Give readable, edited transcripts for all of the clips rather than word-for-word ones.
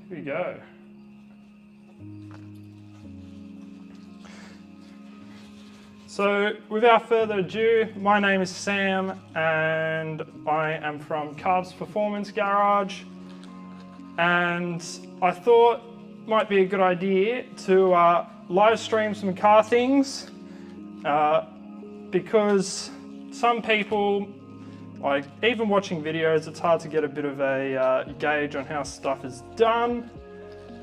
Here we go. So without further ado, my name is Sam and I am from Carb's Performance Garage, and I thought it might be a good idea to live stream some car things because some people, like even watching videos, it's hard to get a bit of a gauge on how stuff is done,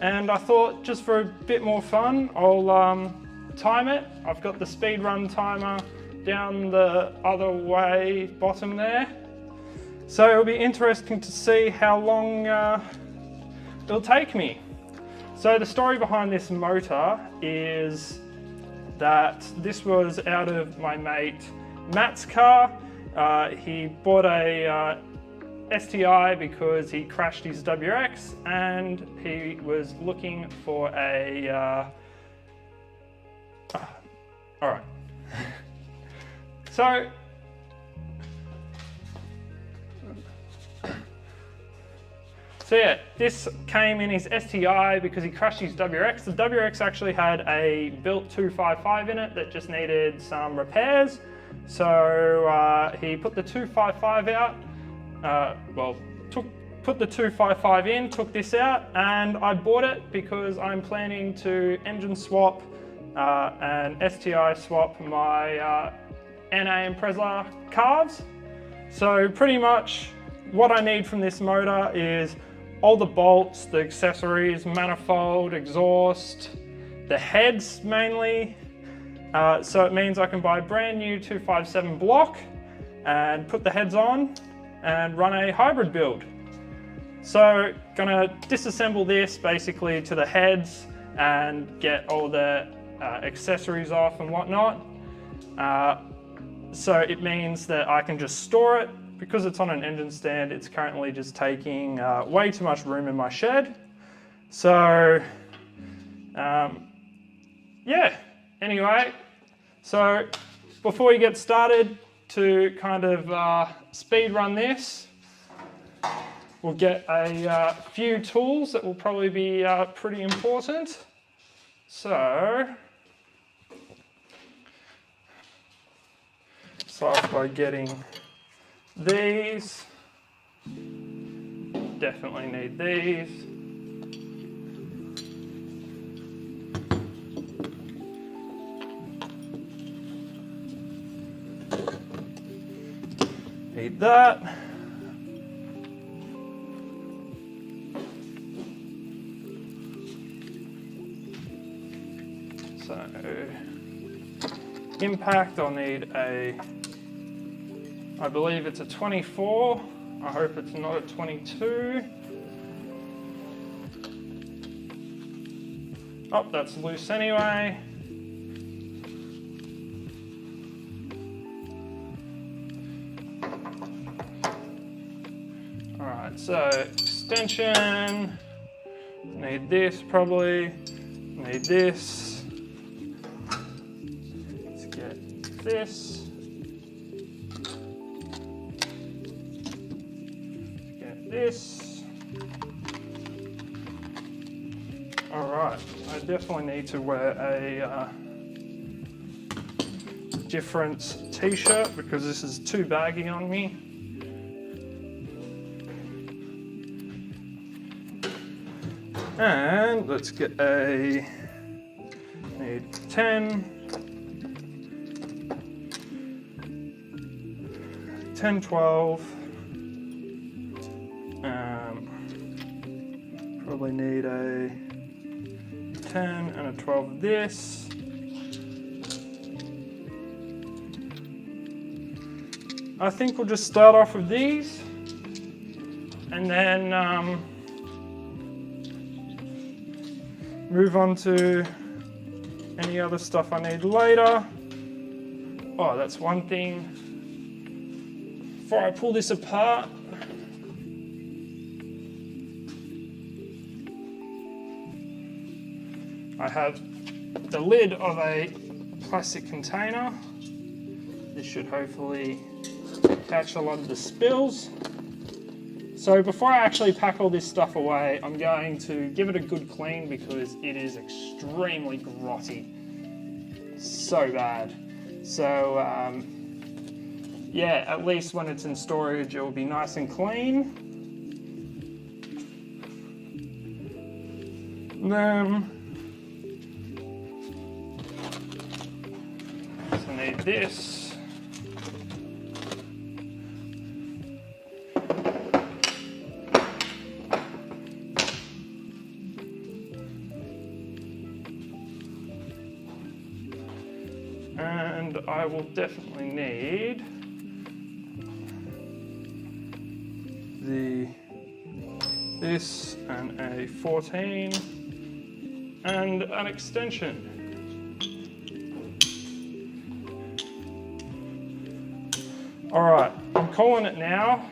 and I thought just for a bit more fun I'll time it. I've got the speed run timer down the other way bottom there, so it'll be interesting to see how long it'll take me. So the story behind this motor is that this was out of my mate Matt's car. He bought a STI because he crashed his WRX and he was looking for a all right. So yeah, this came in his STI because he crashed his WRX. The WRX actually had a built 255 in it that just needed some repairs. So he put the 255 out, put the 255 in, took this out, and I bought it because I'm planning to engine swap and STI swap my NA Impreza carbs. So pretty much what I need from this motor is all the bolts, the accessories, manifold, exhaust, the heads mainly. So it means I can buy a brand new 257 block and put the heads on and run a hybrid build. So gonna disassemble this basically to the heads and get all the accessories off and whatnot. So it means that I can just store it. Because it's on an engine stand, it's currently just taking way too much room in my shed. So yeah, anyway, so before you get started, to kind of speed run this, we'll get a few tools that will probably be pretty important. So start off by getting these. Definitely need these. Need that. So impact, I'll need I believe it's a 24. I hope it's not a 22. Oh, that's loose anyway. All right, so extension, need this probably, need this. Let's get this. This. All right, I definitely need to wear a different t-shirt because this is too baggy on me. And let's get need 10, 12, probably need a 10 and a 12 of this. I think we'll just start off with these and then move on to any other stuff I need later. Oh, that's one thing. Before I pull this apart, I have the lid of a plastic container. This should hopefully catch a lot of the spills. So before I actually pack all this stuff away, I'm going to give it a good clean because it is extremely grotty. So bad. So yeah, at least when it's in storage, it will be nice and clean. Then, so I need this. And I will definitely need this and a 14 and an extension. All right, I'm calling it now,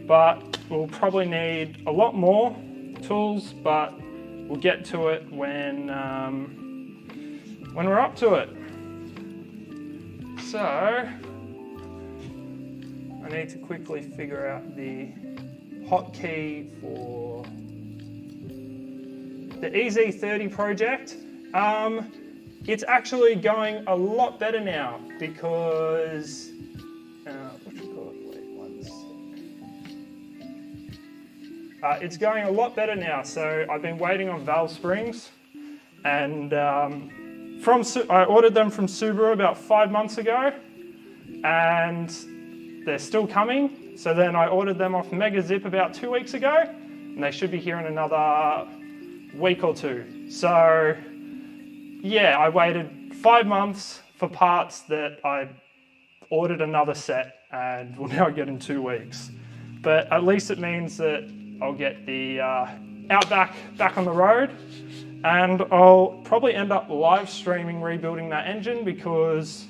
but we'll probably need a lot more tools, but we'll get to it when we're up to it. So, I need to quickly figure out the hotkey for the EZ30 project. It's actually going a lot better now because, it's going a lot better now. So I've been waiting on valve springs, and I ordered them from Subaru about 5 months ago, and they're still coming. So then I ordered them off Mega Zip about 2 weeks ago, and they should be here in another week or two. So yeah, I waited 5 months for parts that I ordered another set and will now get in 2 weeks. But at least it means that I'll get the Outback back on the road, and I'll probably end up live streaming rebuilding that engine because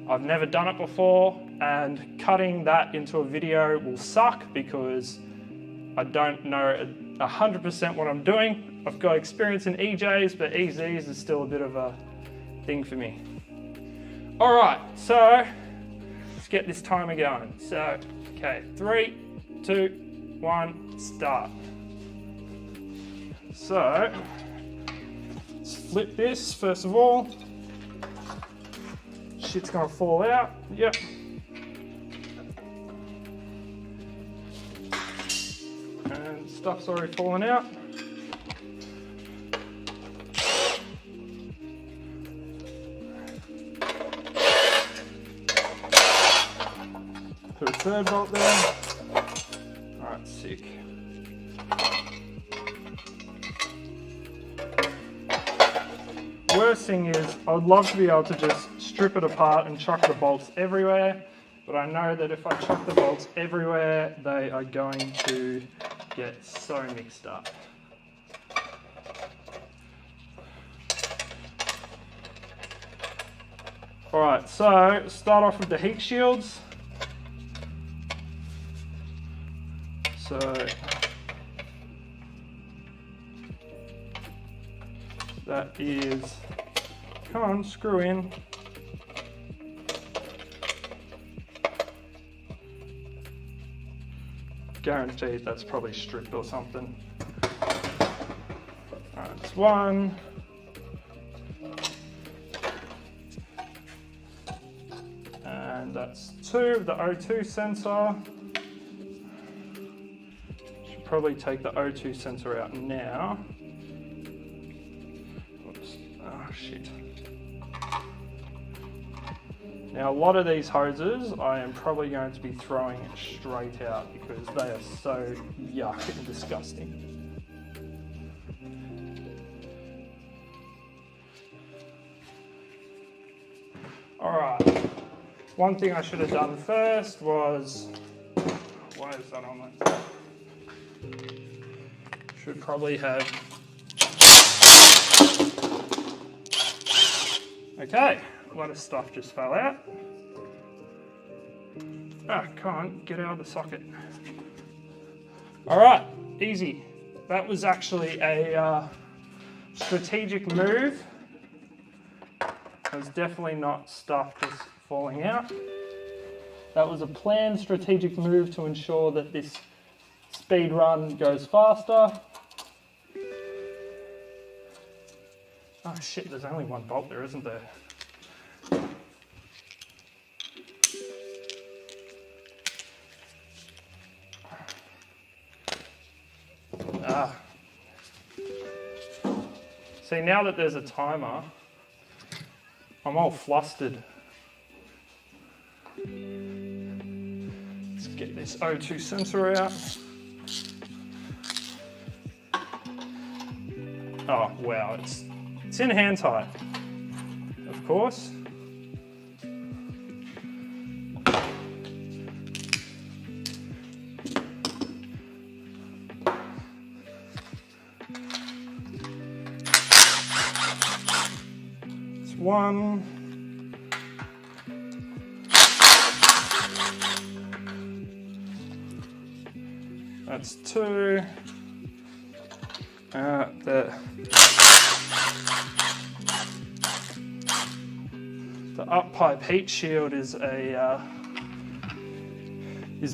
I've never done it before, and cutting that into a video will suck because I don't know 100% what I'm doing. I've got experience in EJs, but EZs is still a bit of a thing for me. All right, so let's get this timer going. So, okay, 3, 2, 1, start. So, let's flip this first of all. Shit's gonna fall out, yep. And stuff's already fallen out. Put a third bolt there. Alright, sick. Worst thing is, I would love to be able to just strip it apart and chuck the bolts everywhere, but I know that if I chuck the bolts everywhere, they are going to get so mixed up. Alright, so start off with the heat shields. So that is, come on, screw in. Guaranteed that's probably stripped or something. Alright, that's one. And that's two, the O2 sensor. Should probably take the O2 sensor out now. Oops. Oh shit. Now a lot of these hoses I am probably going to be throwing straight out because they are so yuck and disgusting. Alright, one thing I should have done first was, why is that on there? Should probably have, okay. A lot of stuff just fell out. Ah, can't get out of the socket. All right, easy. That was actually a strategic move. It was definitely not stuff just falling out. That was a planned strategic move to ensure that this speed run goes faster. Oh shit, there's only one bolt there, isn't there? Ah. See, now that there's a timer, I'm all flustered. Let's get this O2 sensor out. Oh wow, it's in hand tight, of course. It's one. That's two. The up pipe heat shield is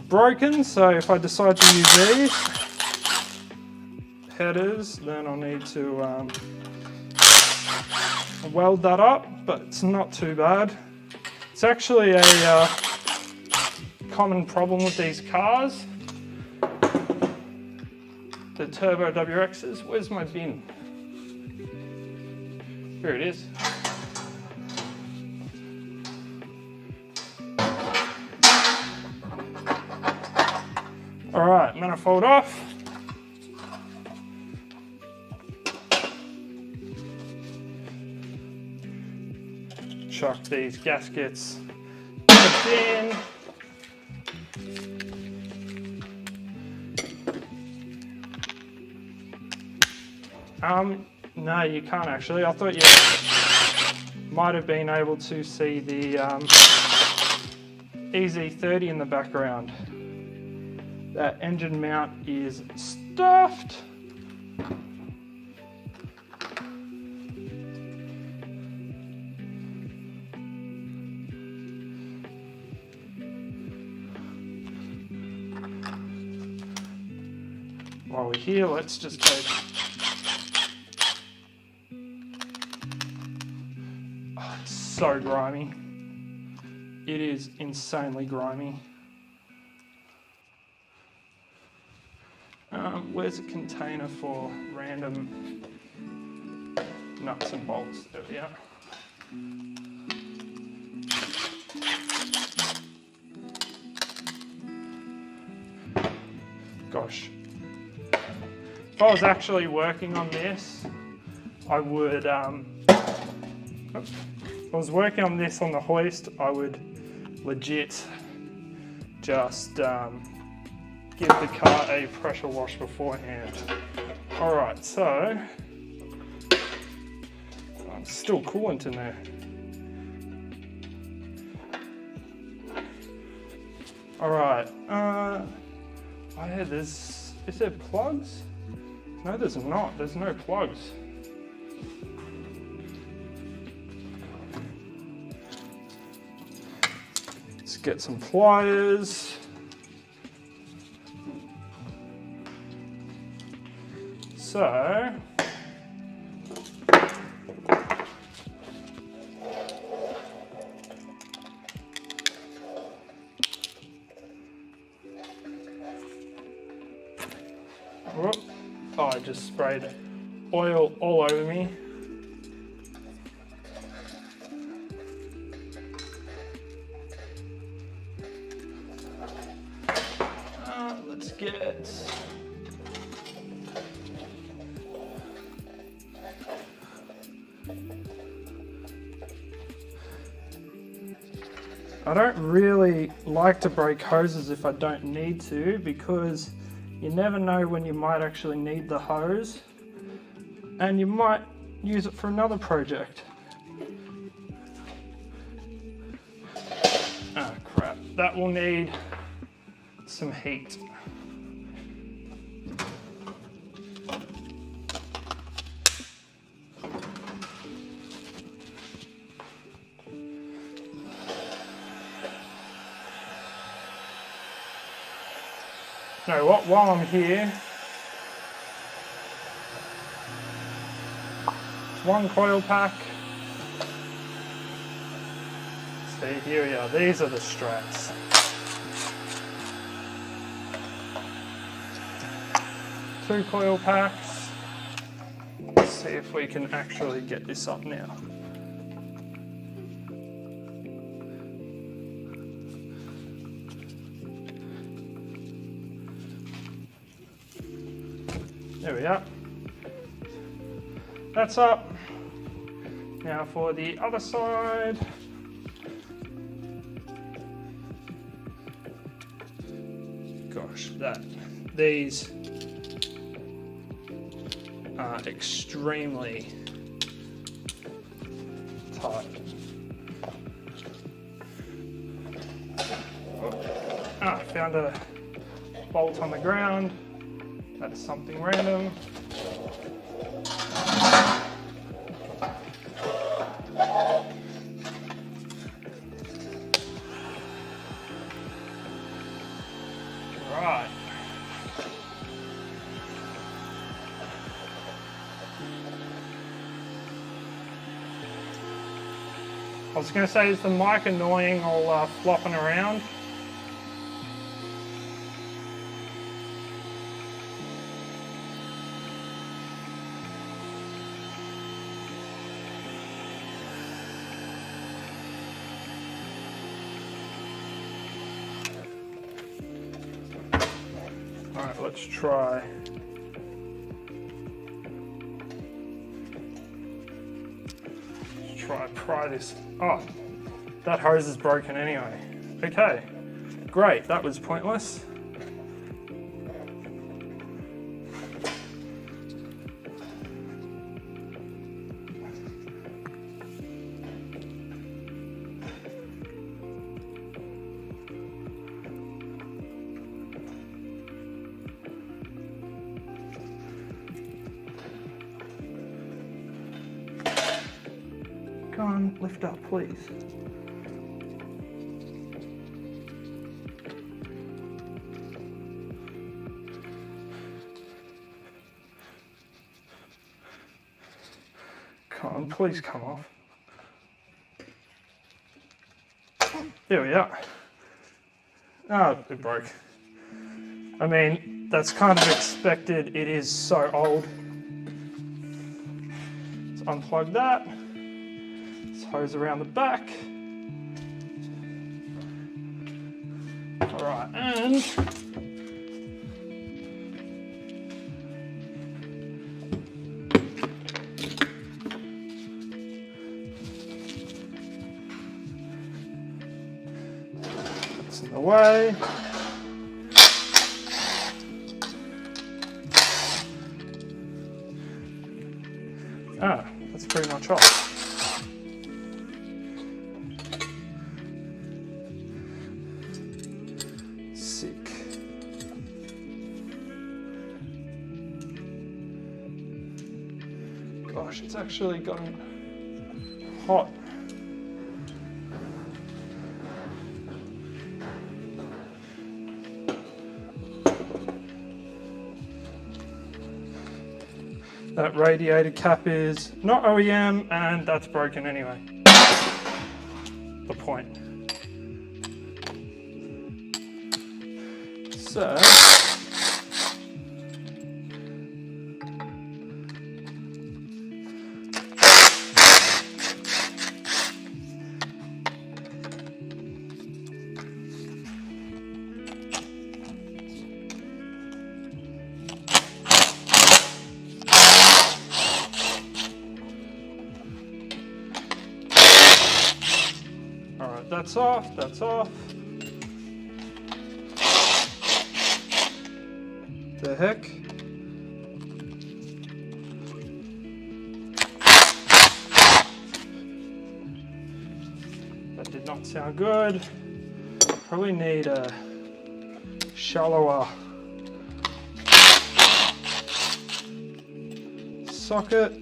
broken, so if I decide to use these headers, then I'll need to weld that up, but it's not too bad. It's actually a common problem with these cars. The Turbo WXs. Where's my bin? Here it is. All right, manifold off. Chuck these gaskets in the bin. No, you can't actually. I thought you might have been able to see the EZ30 in the background. That engine mount is stuffed. While we're here, let's just go. Oh, it's so grimy. It is insanely grimy. Where's a container for random nuts and bolts? There we are. Gosh. If I was actually working on this, I would, if I was working on this on the hoist, I would legit just give the car a pressure wash beforehand. All right, so it's still coolant in there. All right, oh yeah, is there plugs? No, there's not, there's no plugs. Let's get some pliers. So, whoop. Oh, I just sprayed oil all over me. Let's get I don't really like to break hoses if I don't need to, because you never know when you might actually need the hose and you might use it for another project. Ah, crap. That will need some heat. You know what, while I'm here, one coil pack. See, here we are, these are the strats. Two coil packs. Let's see if we can actually get this up now. There we are. That's up. Now for the other side. Gosh, these are extremely tight. Found a bolt on the ground. That is something random. Right. I was going to say, is the mic annoying all flopping around? Alright, let's try. Pry this. Oh, that hose is broken anyway. Okay, great, that was pointless. Go on, lift up, please. Come on, please come off. There we are. Oh, it broke. I mean, that's kind of expected. It is so old. Let's unplug that. Hose around the back. All right, and that's in the way. That's pretty much off. Gosh, it's actually gotten hot. That radiator cap is not OEM, and that's broken anyway. The point. So that's off, that's off. The heck? That did not sound good. Probably need a shallower socket.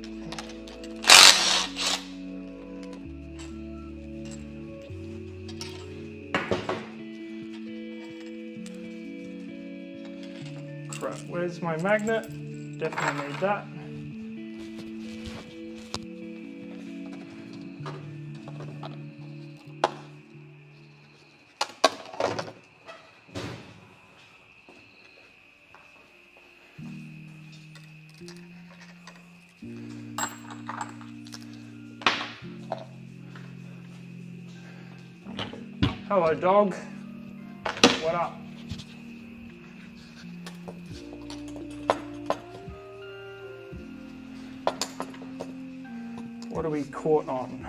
Where's my magnet? Definitely need that. Hello, dog. What up? What are we caught on?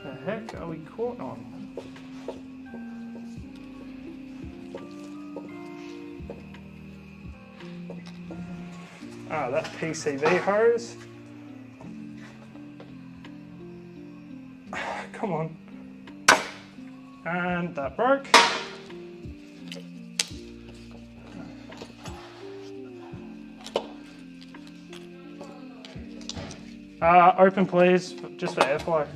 The heck are we caught on? Ah, that PCV hose. Come on. And that broke. Open please, just for airflow.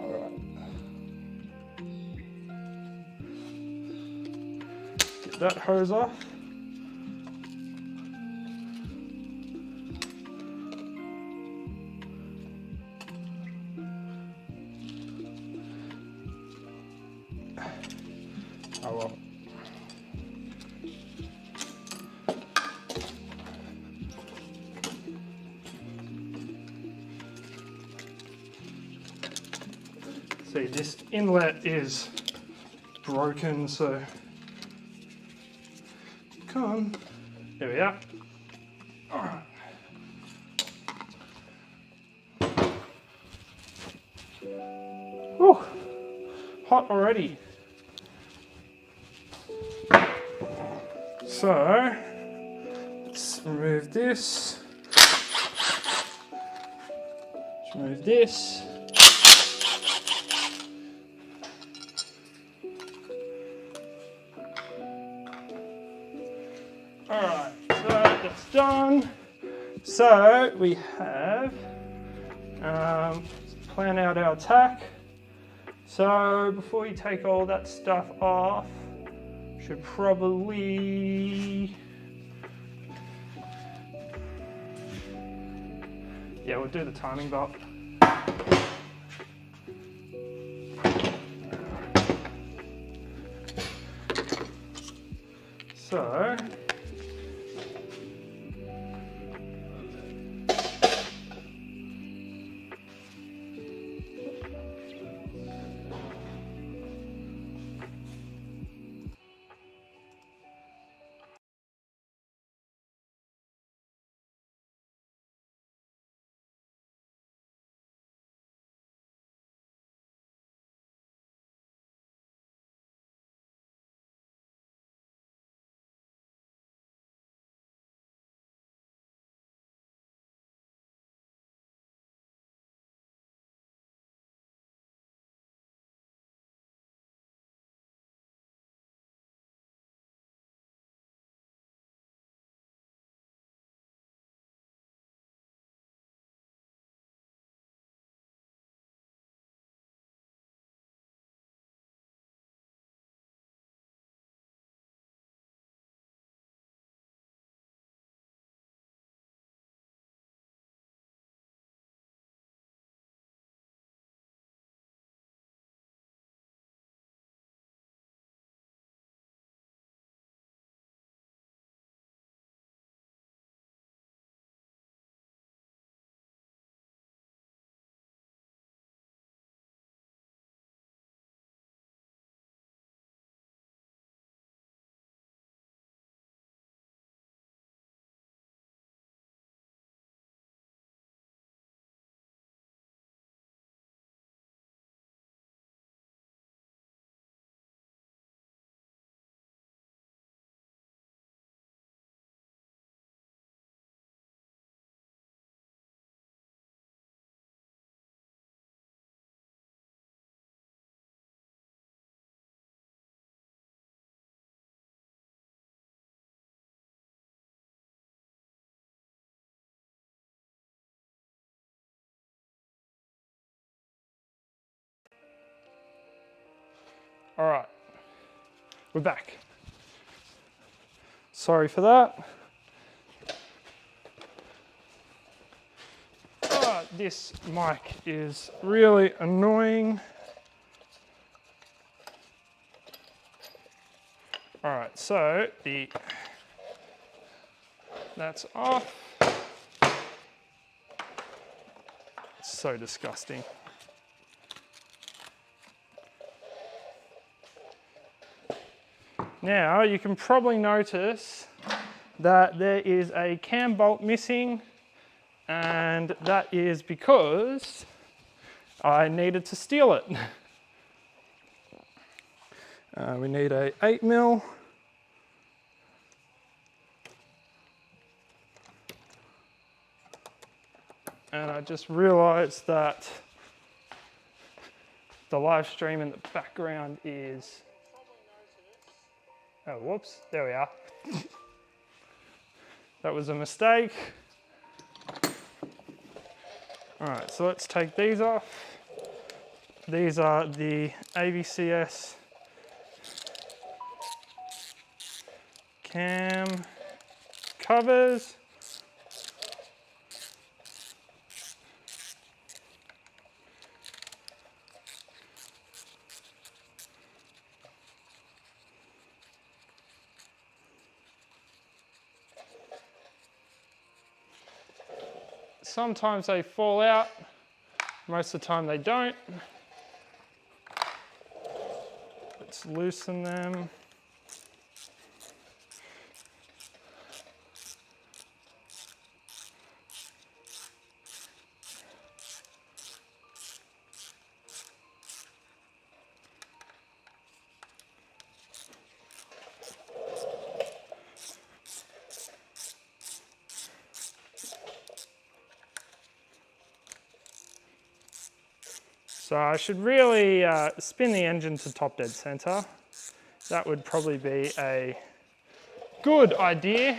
Alright. Get that hose off. Oh well. See, this inlet is broken, so come on. There we are. All right. Whew. Hot already. So, let's remove this. Let's remove this. Alright, so that's done. So, we have plan out our attack. So, before you take all that stuff off, should probably, yeah, we'll do the timing belt. So, All right, we're back. Sorry for that. Oh, this mic is really annoying. All right, so that's off. It's so disgusting. Now you can probably notice that there is a cam bolt missing, and that is because I needed to steal it. We need a 8mm. And I just realized that the live stream in the background is, oh, whoops, there we are. That was a mistake. All right, so let's take these off. These are the AVCS Cam Covers. Sometimes they fall out, most of the time they don't. Let's loosen them. So I should really spin the engine to top dead center. That would probably be a good idea.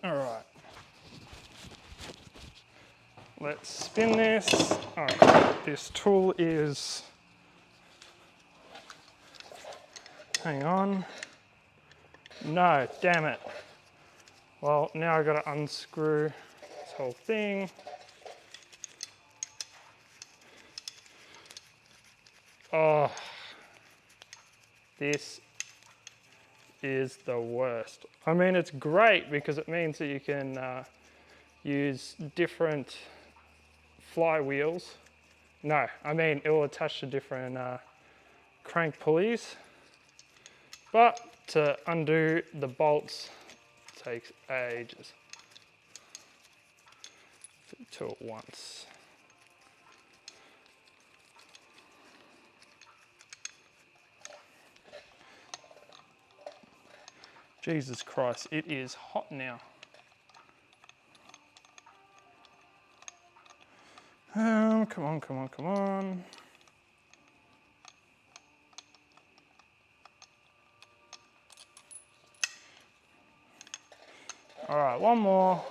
All right. Let's spin this. All right, this tool is, hang on. No, damn it. Well, now I've got to unscrew this whole thing. Oh, this is the worst. I mean, it's great because it means that you can use different flywheels. No, I mean, it will attach to different crank pulleys. But to undo the bolts takes ages. Two at once. Jesus Christ, it is hot now. Come on, come on, come on. All right, one more.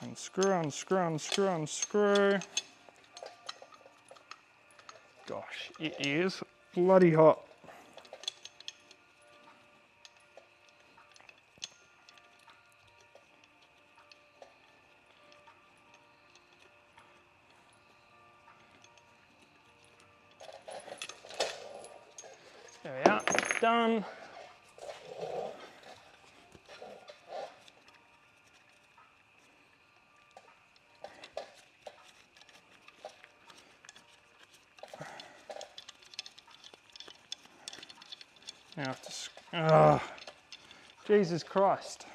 Unscrew, unscrew, unscrew, unscrew. Gosh, it is bloody hot. There we are, done. Now I have to, Jesus Christ.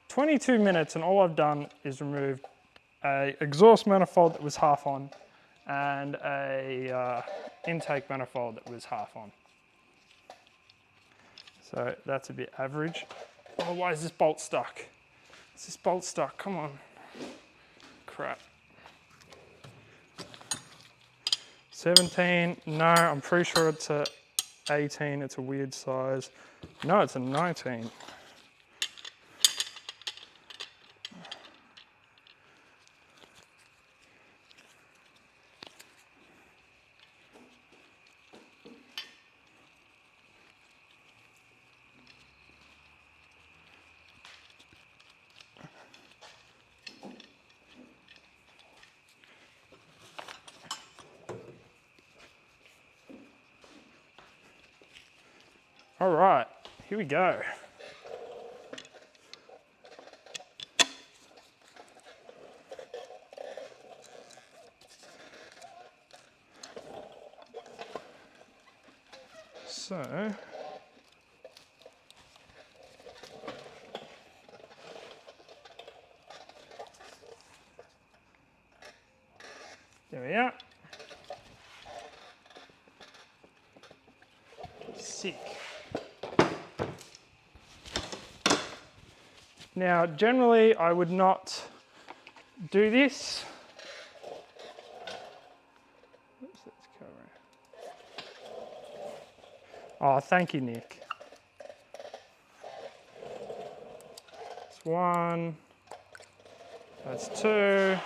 22 minutes and all I've done is removed a exhaust manifold that was half on and a intake manifold that was half on. So that's a bit average. Oh, why is this bolt stuck? Is this bolt stuck? Come on. Crap. 17, no, I'm pretty sure it's a 18, it's a weird size. No, it's a 19. All right, here we go. So, there we are. Sick. Now, generally, I would not do this. Oops, that's covering. Oh, thank you, Nick. That's one. That's two.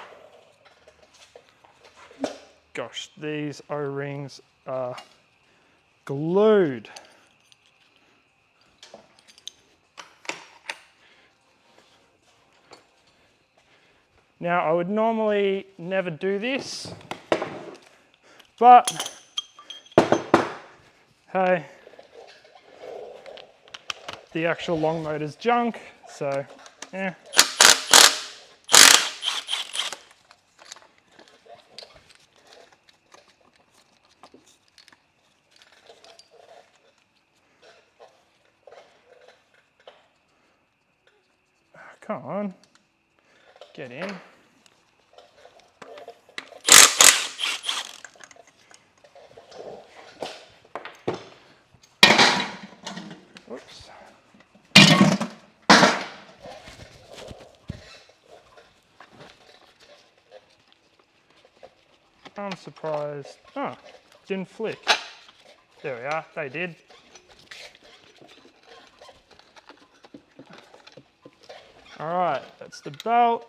Gosh, these O-rings are glued. Now, I would normally never do this, but hey, the actual long motor's junk, so yeah. Come on, get in. Oops. I'm surprised. Oh, didn't flick. There we are, they did. All right, that's the belt.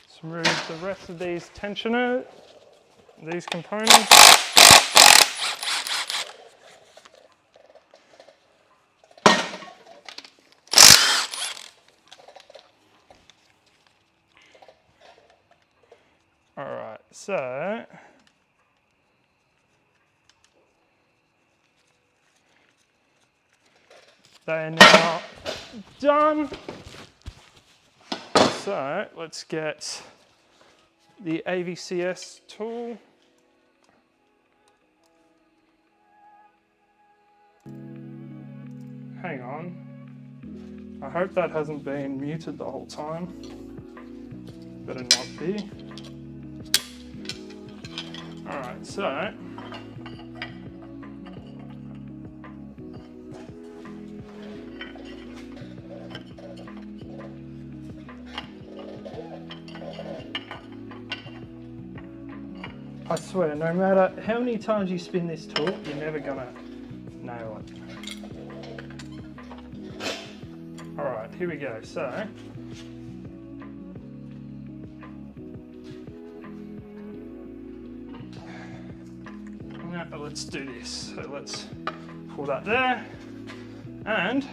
Let's remove the rest of these tensioners, these components. All right, so they are now done. So let's get the AVCS tool. Hang on. I hope that hasn't been muted the whole time. Better not be. All right, so I swear, no matter how many times you spin this tool, you're never gonna nail it. All right, here we go. So, now let's do this. So let's pull that there, and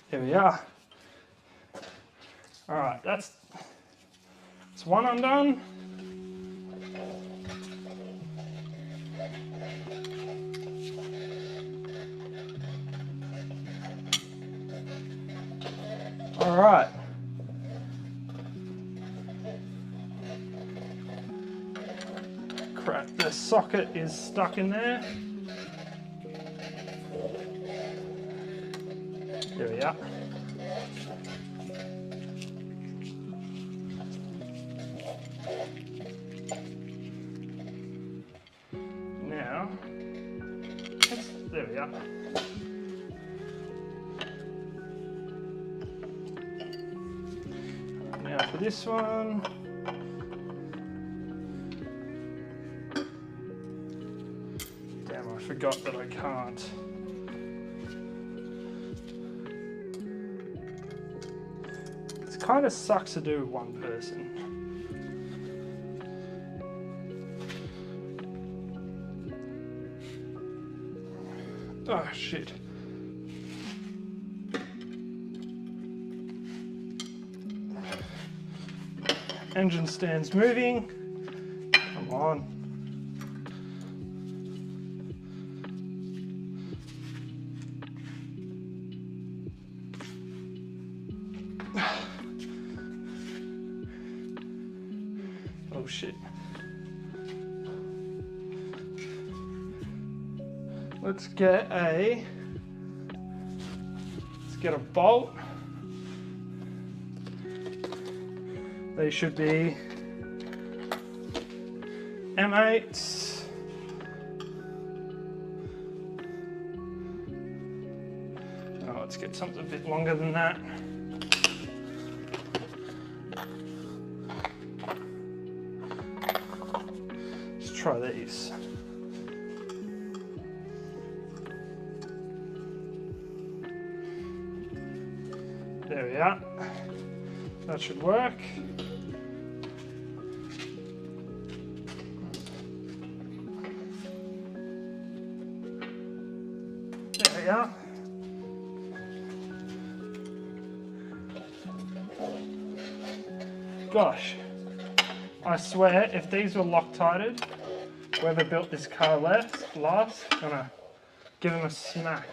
here we are. All right, that's one undone. All right. Crap, the socket is stuck in there. There we are. Now, there we are. this one. Damn, I forgot that I can't. It kind of sucks to do with one person. Oh shit. Engine stand's moving. Come on. Oh shit. Let's get a bolt. They should be M8s. Oh, let's get something a bit longer than that. Let's try these. There we are. That should work. There we are. Gosh, I swear if these were Loctited, whoever built this car last, gonna give them a smack.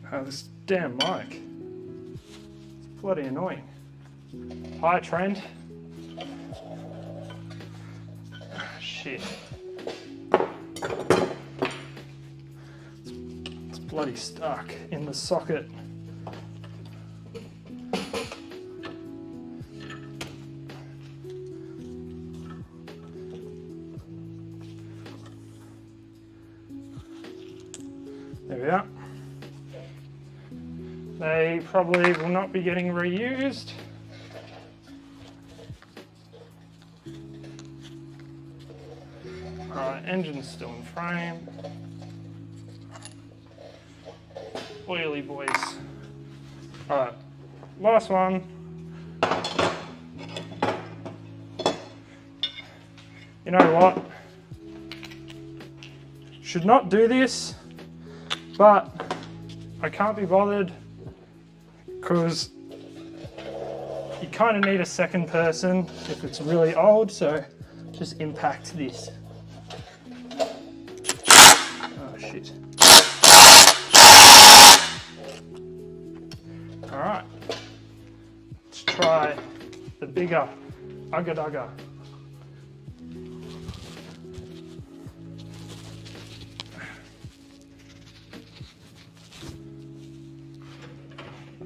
Oh, this damn mic. It's bloody annoying. Hi, Trent. Shit. It's bloody stuck in the socket. There we are. They probably will not be getting reused. Alright, engine's still in frame. Oily boys. Alright, last one. You know what? Should not do this, but I can't be bothered because you kind of need a second person if it's really old, so just impact this. Oh shit. Alright, let's try the bigger Ugga Dugga.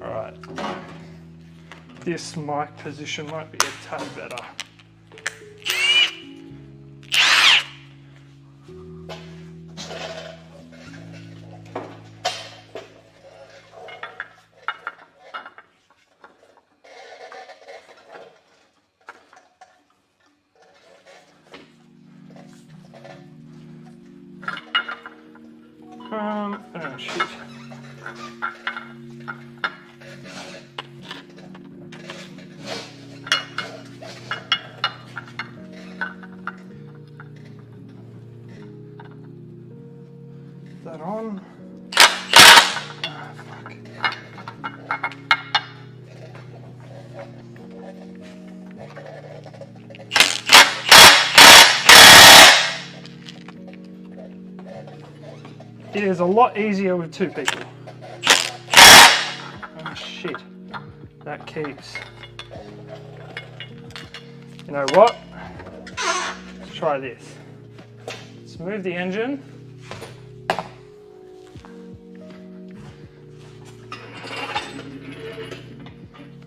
Alright, this mic position might be a tad better. Oh shit. That on. Ah, fuck. It is a lot easier with two people. Oh shit, that keeps. You know what? Let's try this. Let's move the engine.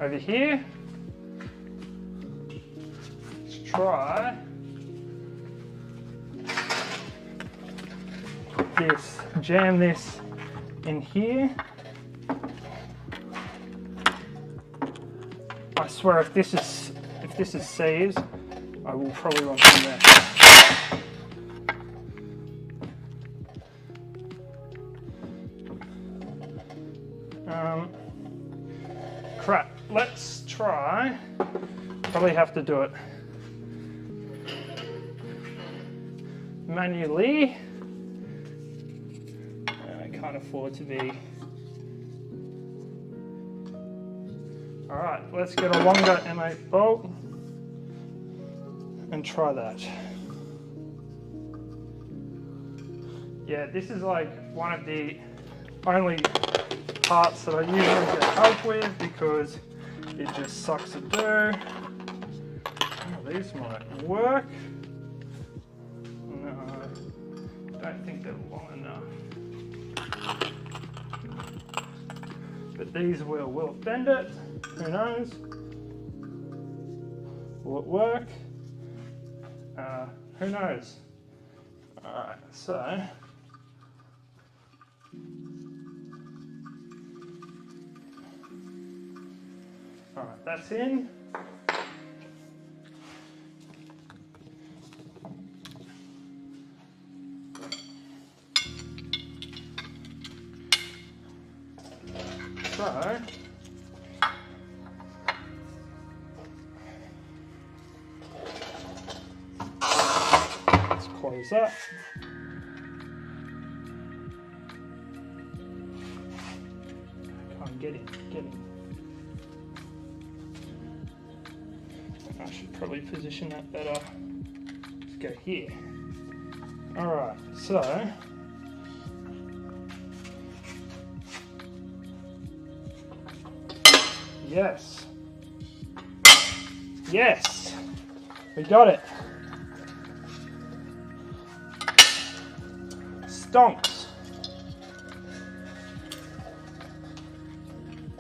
Over here, try this, jam this in here. I swear if this is seized, I will probably want some there. Crap, let's try. Probably have to do it manually. I can't afford to be. Alright, let's get a longer M8 bolt and try that. Yeah, this is like one of the only parts that I usually get help with because it just sucks to do. Oh, these might work. No, I don't think they're long enough. But these will it bend it? Who knows? Will it work? Who knows? Alright, so alright, that's in. So let's close that. Can't get in. I should probably position that better. Let's go here. Alright, so yes, we got it. Stonks.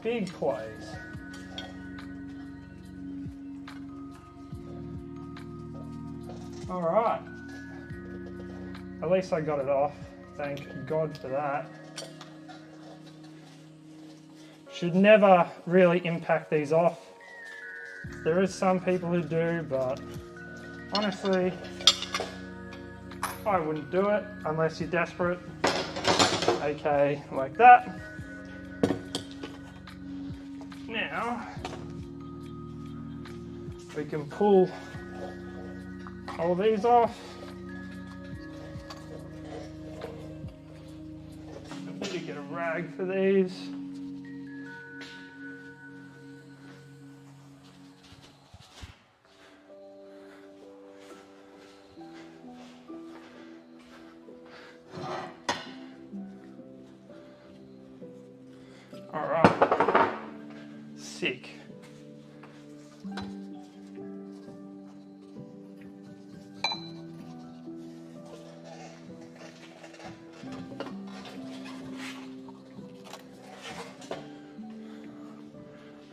Big plays. All right. At least I got it off. Thank God for that. Should never really impact these off. There is some people who do, but honestly, I wouldn't do it unless you're desperate. Okay, like that. Now, we can pull all these off. I need to get a rag for these. All right, sick.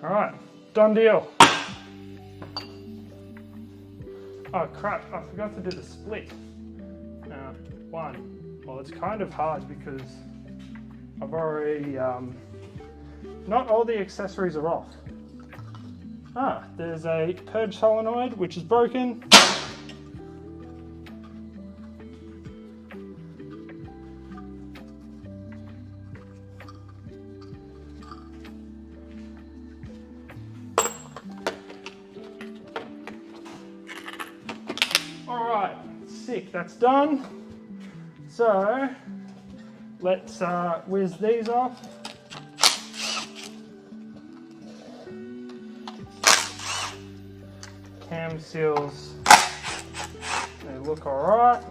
All right, done deal. Oh crap, I forgot to do the split. Well, it's kind of hard because I've already, not all the accessories are off. There's a purge solenoid which is broken. Alright, sick, that's done. So, let's whiz these off. Cam seals, they look alright.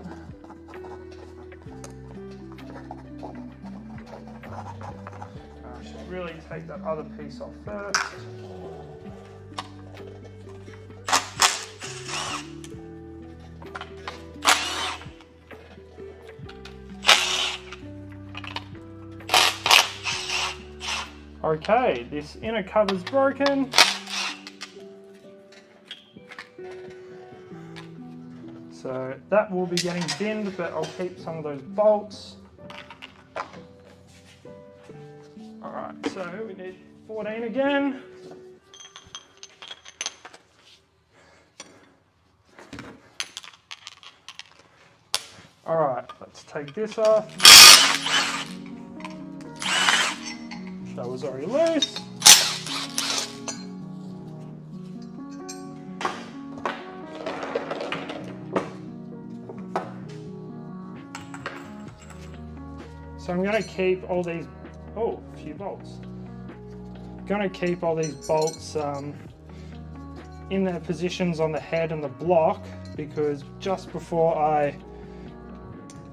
I should really take that other piece off first. Okay, this inner cover's broken. that will be getting binned, but I'll keep some of those bolts. Alright, so we need 14 again. Alright, let's take this off. That was already loose. So I'm going to keep all these, oh, a few bolts. I'm going to keep all these bolts in their positions on the head and the block, because just before I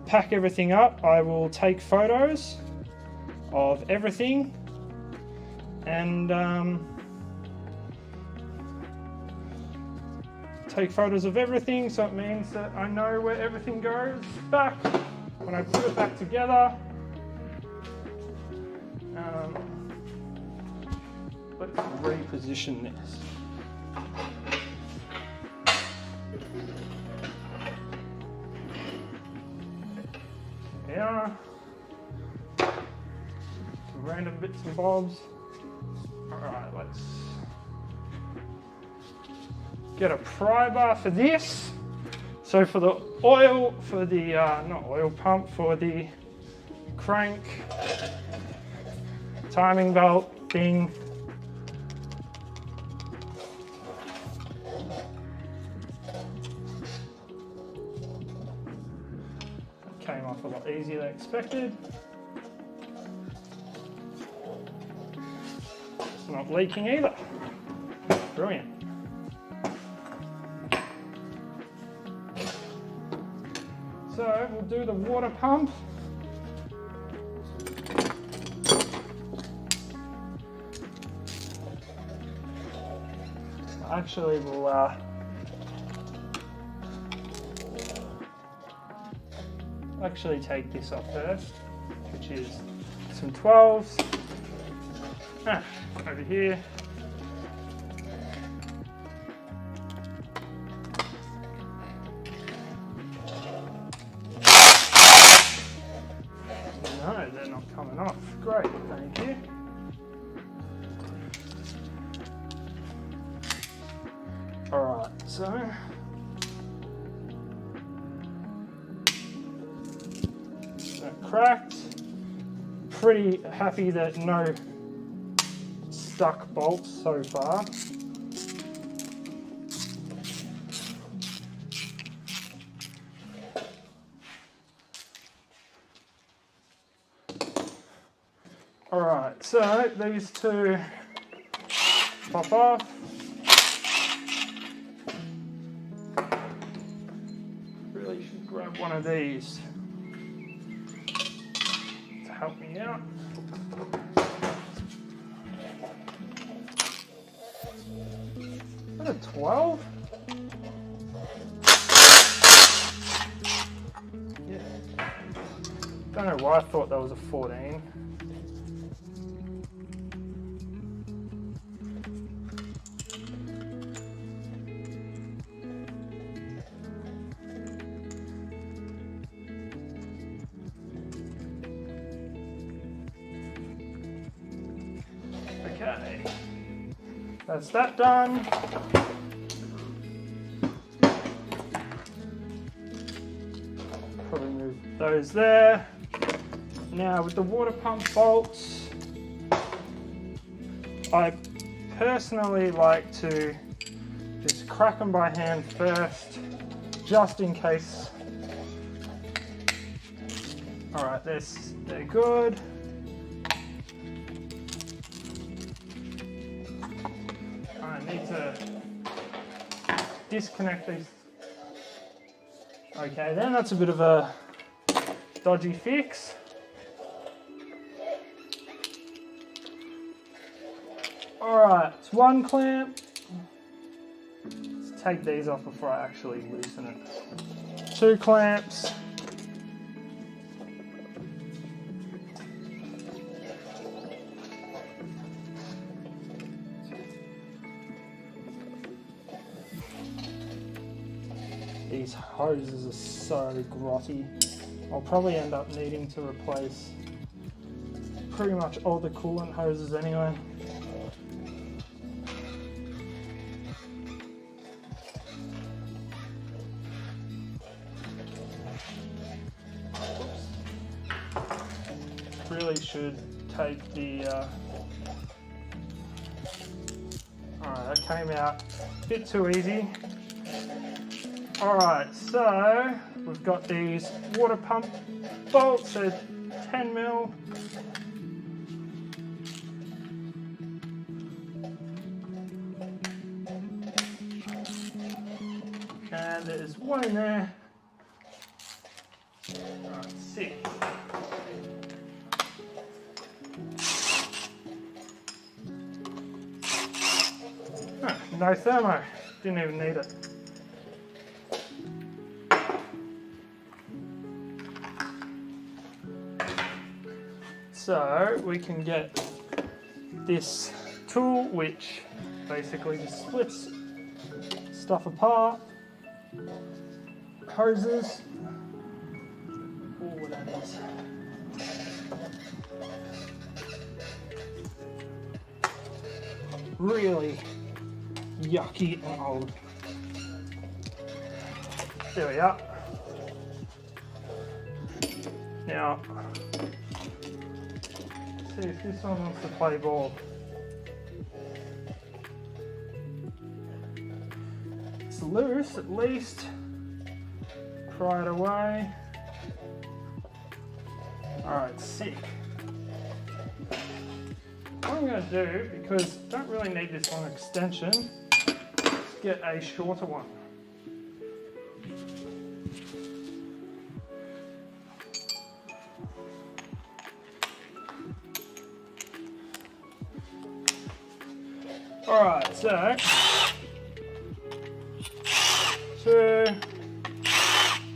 pack everything up, I will take photos of everything and so it means that I know where everything goes back when I put it back together. Let's reposition this. Yeah. Some random bits and bobs. Alright, let's get a pry bar for this. So for the oil, for the, not oil pump, for the crank, timing belt thing. Came off a lot easier than expected. It's not leaking either. Brilliant. So we'll do the water pump. Actually, we'll actually take this off first, which is some 12s. Over here. No, they're not coming off. Great, thank you. Alright, so that cracked. Pretty happy that no stuck bolts so far. Alright, so these two pop off. Really should grab one of these to help me out. Is that a 12? Yeah. Don't know why I thought that was a 14. Okay, that's that done. Probably move those there. Now with the water pump bolts, I personally like to just crack them by hand first, just in case. Alright, they're good. I need to disconnect these. Okay, then that's a bit of a dodgy fix. Alright, it's one clamp. Let's take these off before I actually loosen it. Two clamps. these hoses are so grotty. I'll probably end up needing to replace pretty much all the coolant hoses anyway. Really should take the alright, that came out a bit too easy. Alright, so we've got these water pump bolts, they're 10 mil. And there's one in there. Alright, sick. No thermo, didn't even need it. So we can get this tool which basically just splits stuff apart, hoses, what that is. Really yucky and old. There we are. Now, see if this one wants to play ball. It's loose at least. Pry it away. Alright, sick. What I'm going to do, because I don't really need this long extension, is get a shorter one. Alright, so 2,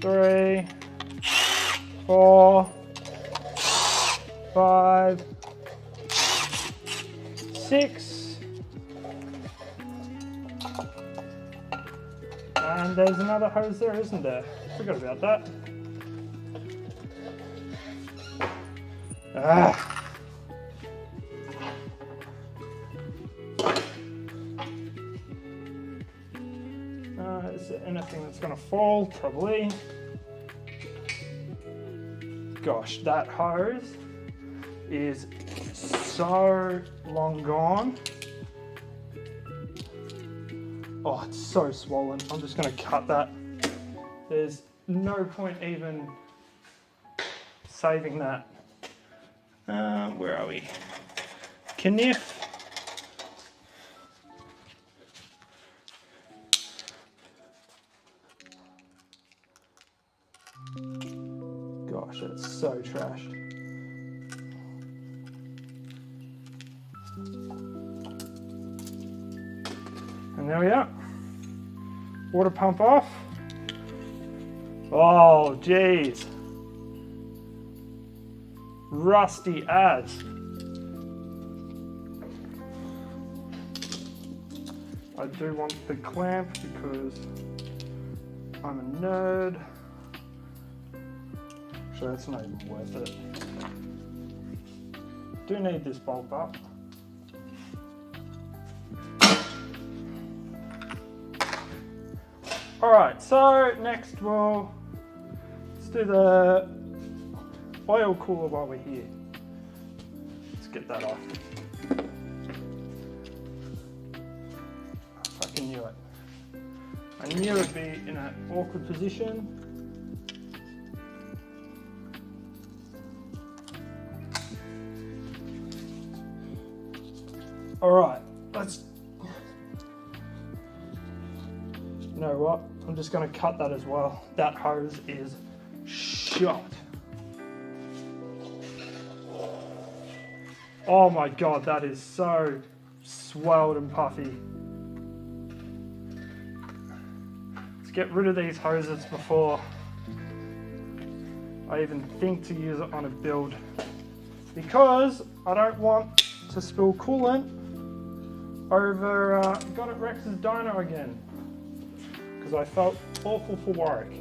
3, 4, 5, 6, and there's another hose there, isn't there? Forgot about that. Is there anything that's going to fall? Probably. Gosh, that hose is so long gone. Oh, it's so swollen. I'm just going to cut that. There's no point even saving that. Where are we? Kniff. Gosh, that's so trashed. And there we are. Water pump off. Oh, geez. Rusty as. I do want the clamp because I'm a nerd. So that's not even worth it. Do need this bolt up. Alright, so next let's do the oil cooler while we're here. Let's get that off. I fucking knew it. I knew it'd be in an awkward position. Alright, let's... You know what? I'm just going to cut that as well. That hose is shot. Oh my god, that is so swelled and puffy. Let's get rid of these hoses before I even think to use it on a build. Because I don't want to spill coolant over Got It Rex's dyno again. Because I felt awful for Warwick.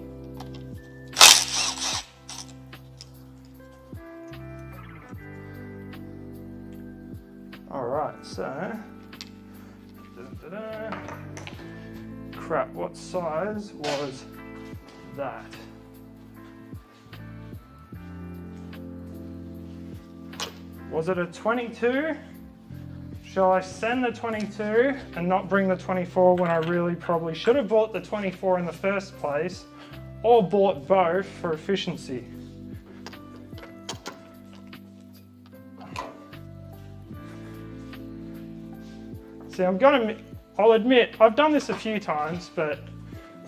Alright, so... Crap, what size was that? Was it a 22? Shall I send the 22 and not bring the 24 when I really probably should have bought the 24 in the first place, or bought both for efficiency? See, I'll admit, I've done this a few times, but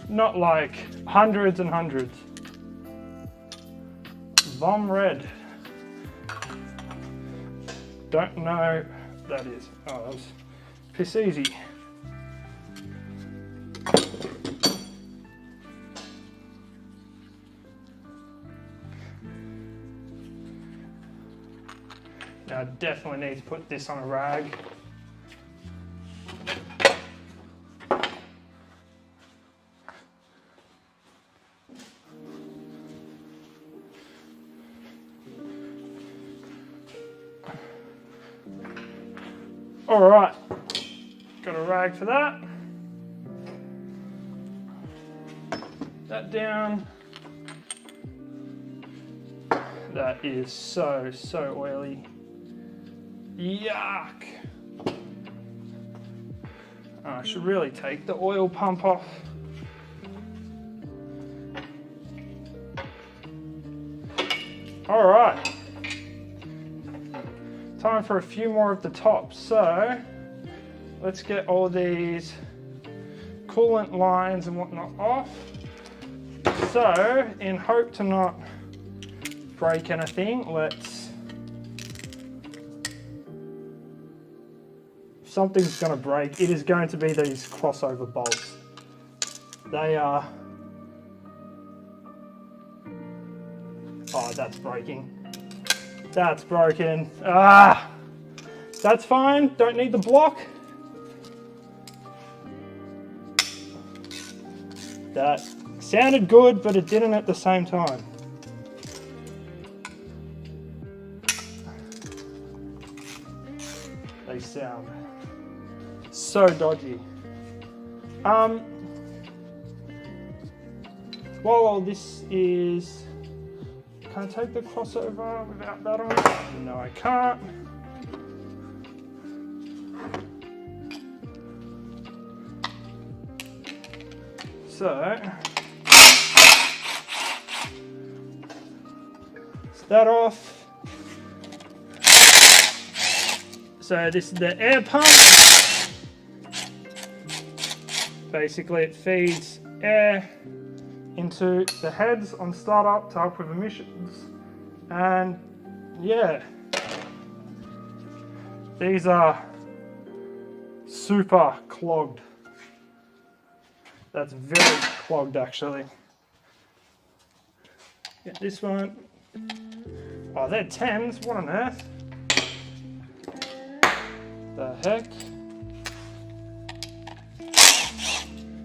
not like hundreds and hundreds. Vom Red. Don't know what that is. Oh, that was piss easy. Now I definitely need to put this on a rag. Alright, got a rag for that. That down. That is so oily. Yuck. I should really take the oil pump off. Alright. Time for a few more of the tops. So let's get all these coolant lines and whatnot off. So in hope to not break anything, if something's going to break, it is going to be these crossover bolts. They are... Oh, that's breaking. That's broken. Ah! That's fine, don't need the block. That sounded good, but it didn't at the same time. They sound so dodgy. While all this is... Can I take the crossover without that on? No, I can't. So, that off. So this is the air pump. Basically it feeds air into the heads on startup to help with emissions. And yeah, these are super clogged. That's very clogged actually. Get this one. Oh, they're 10s, what on earth? The heck?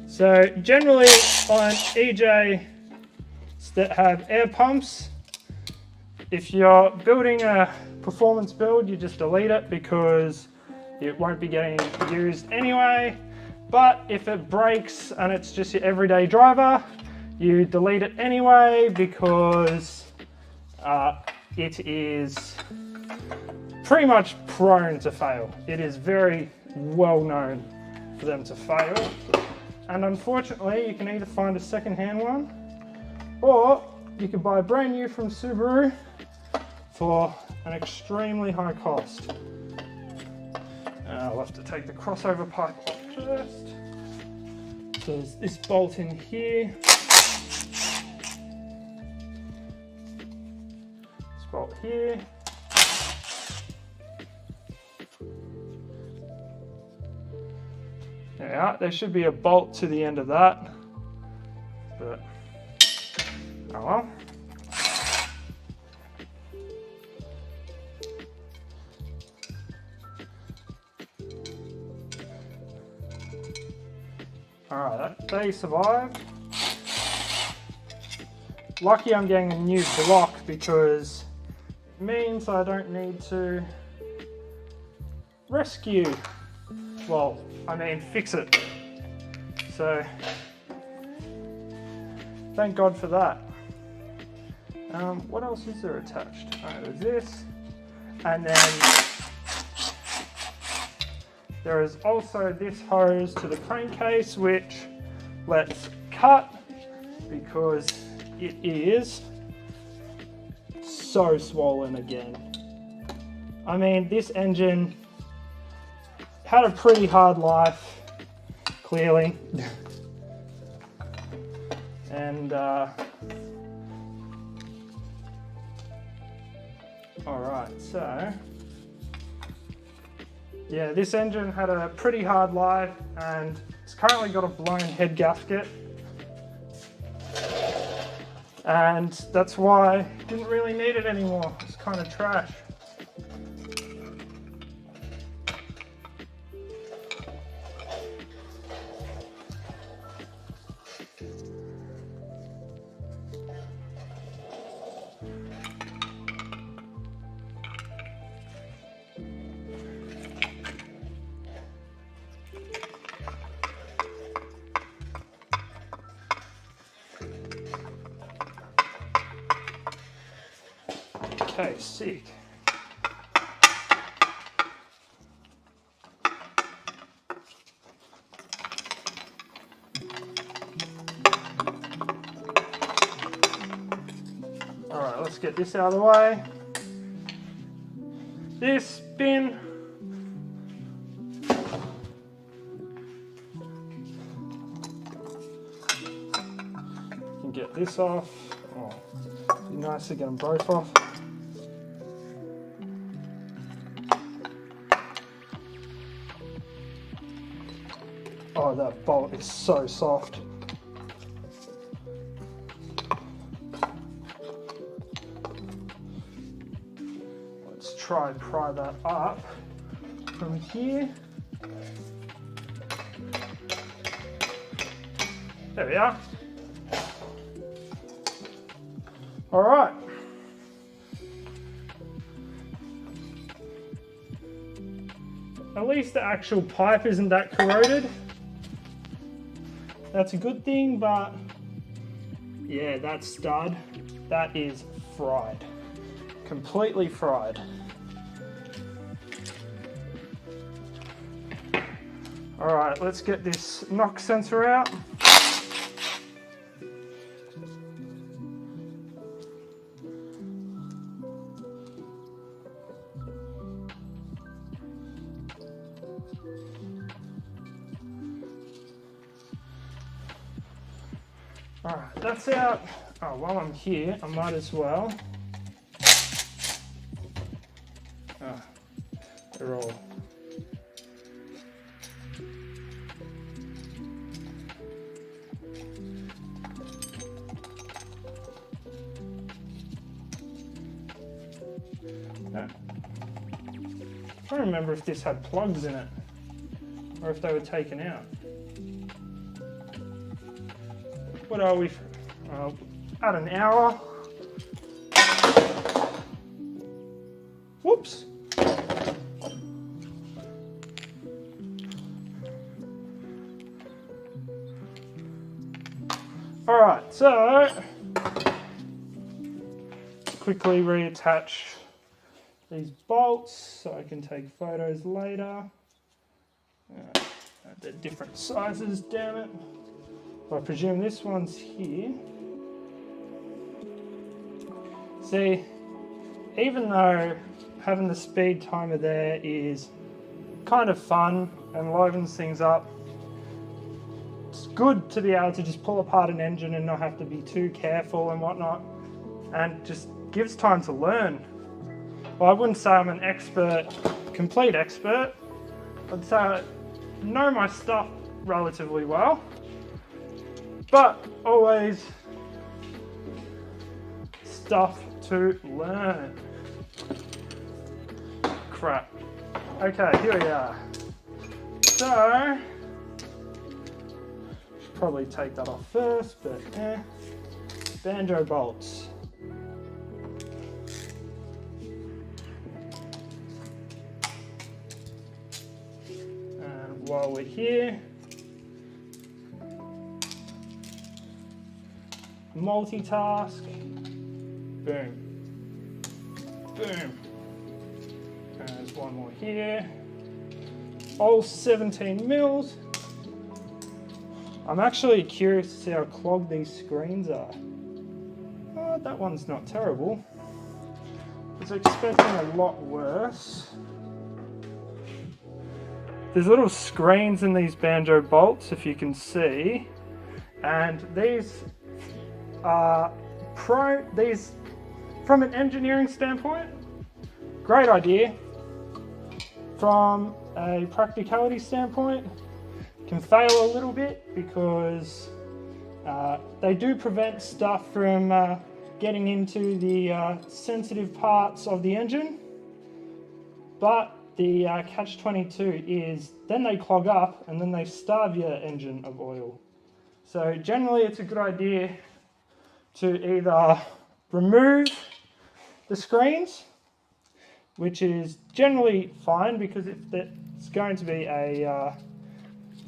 So generally on EJ that have air pumps, if you're building a performance build, you just delete it because it won't be getting used anyway. But if it breaks and it's just your everyday driver, you delete it anyway because it is pretty much prone to fail. It is very well known for them to fail. And unfortunately, you can either find a second-hand one, or you can buy brand new from Subaru for an extremely high cost. I'll have to take the crossover pipe off first. So there's this bolt in here. This bolt here. There we are. There should be a bolt to the end of that, but oh well. Alright, they survived. lucky I'm getting a new block because it means I don't need to rescue. Well, I mean fix it. So, thank God for that. What else is there attached? Alright, there's this. And then there is also this hose to the crankcase which let's cut because it is so swollen again. I mean, this engine had a pretty hard life, clearly. And alright, so yeah, this engine had a pretty hard life and it's currently got a blown head gasket. And that's why I didn't really need it anymore. It's kind of trash. Okay, sick. All right, let's get this out of the way. This bin. You can get this off. Oh, it'd be nice to get them both off. Oh, that bolt is so soft. Let's try and pry that up from here. There we are. All right. At least the actual pipe isn't that corroded. That's a good thing, but yeah, that stud, that is fried. Completely fried. All right, let's get this knock sensor out. Alright, that's out. Oh, while I'm here, I might as well. Oh, they're all. No. I don't remember if this had plugs in it or if they were taken out. What are we? At an hour. Whoops. All right, so quickly reattach these bolts so I can take photos later. They're different sizes, damn it. I presume this one's here. See, even though having the speed timer there is kind of fun and livens things up, it's good to be able to just pull apart an engine and not have to be too careful and whatnot, and just gives time to learn. Well, I wouldn't say I'm an expert, complete expert. I'd say I know my stuff relatively well. But always stuff to learn. Crap. Okay, here we are. So, should probably take that off first, but banjo bolts. And while we're here, multitask, boom, boom. And there's one more here. All 17 mils. I'm actually curious to see how clogged these screens are. Oh, that one's not terrible. I was expecting a lot worse. There's little screens in these banjo bolts, if you can see, and these are from an engineering standpoint, great idea. From a practicality standpoint, can fail a little bit because they do prevent stuff from getting into the sensitive parts of the engine, but the catch-22 is then they clog up and then they starve your engine of oil. So generally it's a good idea to either remove the screens, which is generally fine because if it's going to be a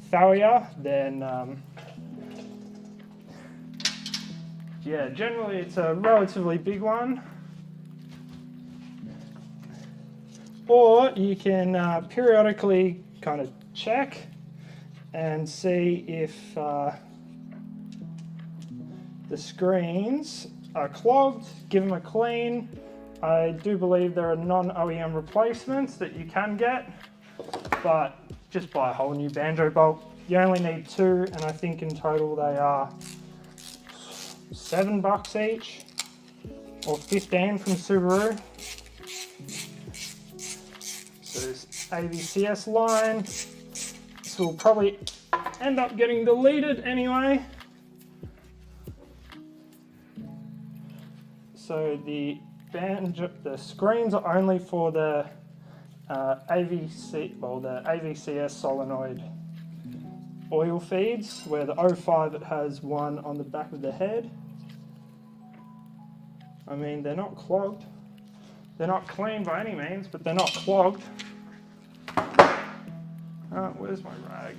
failure, then yeah, generally it's a relatively big one. Or you can periodically kind of check and see if the screens are clogged, give them a clean. I do believe there are non-OEM replacements that you can get, but just buy a whole new banjo bolt. You only need 2, and I think in total they are $7 each, or 15 from Subaru. So this AVCS line, this will probably end up getting deleted anyway. So the screens are only for the AVCS solenoid oil feeds, where the 05 it has one on the back of the head. I mean, they're not clogged. They're not clean by any means, but they're not clogged. Where's my rag?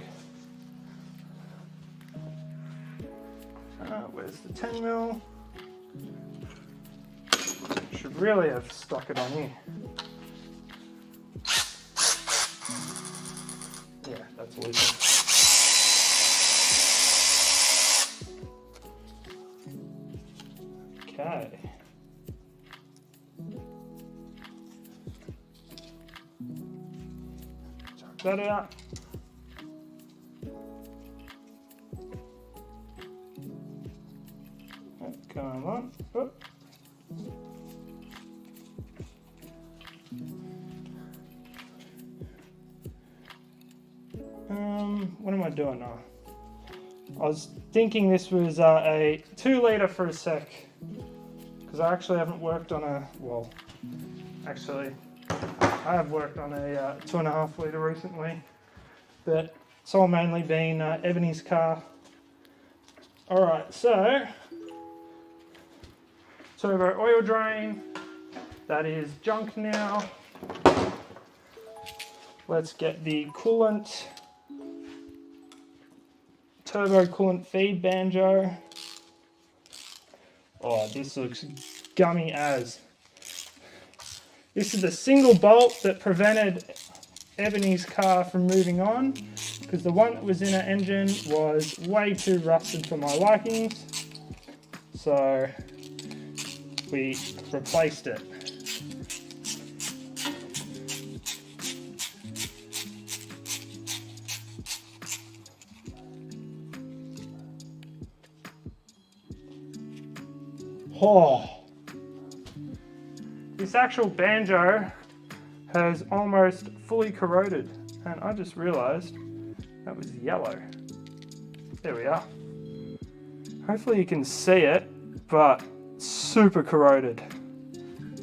Where's the 10 mil? Should really have stuck it on here. Yeah, that's leaking. Okay. Check that out. Come on. Oh. What am I doing now? I was thinking this was a 2-litre for a sec, because I actually haven't worked on a, well, actually I have worked on a 2.5 litre recently, but it's all mainly been Ebony's car. Alright, so turbo oil drain, that is junk now. Let's get the coolant, turbo coolant feed banjo. Oh, this looks gummy as. This is the single bolt that prevented Ebony's car from moving on, because the one that was in her engine was way too rusted for my likings. So we replaced it. Oh, this actual banjo has almost fully corroded, and I just realized that was yellow. There we are. Hopefully you can see it, but super corroded.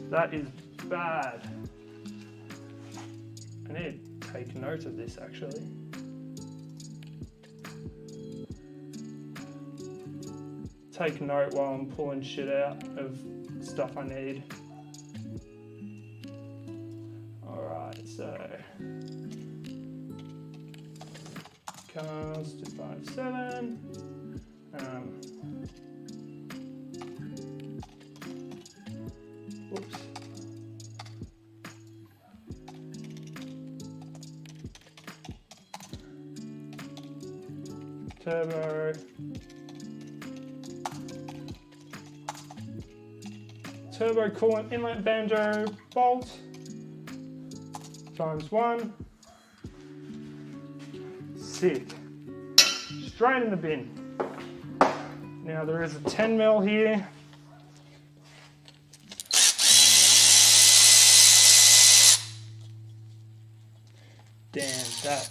That is bad. I need to take note of this actually. take note while I'm pulling shit out of stuff I need. Alright, so cars 257. Oops. Turbo. Turbo coolant inlet banjo bolt ×1. Sick. Straight in the bin. Now there is a 10mm here. Damn, that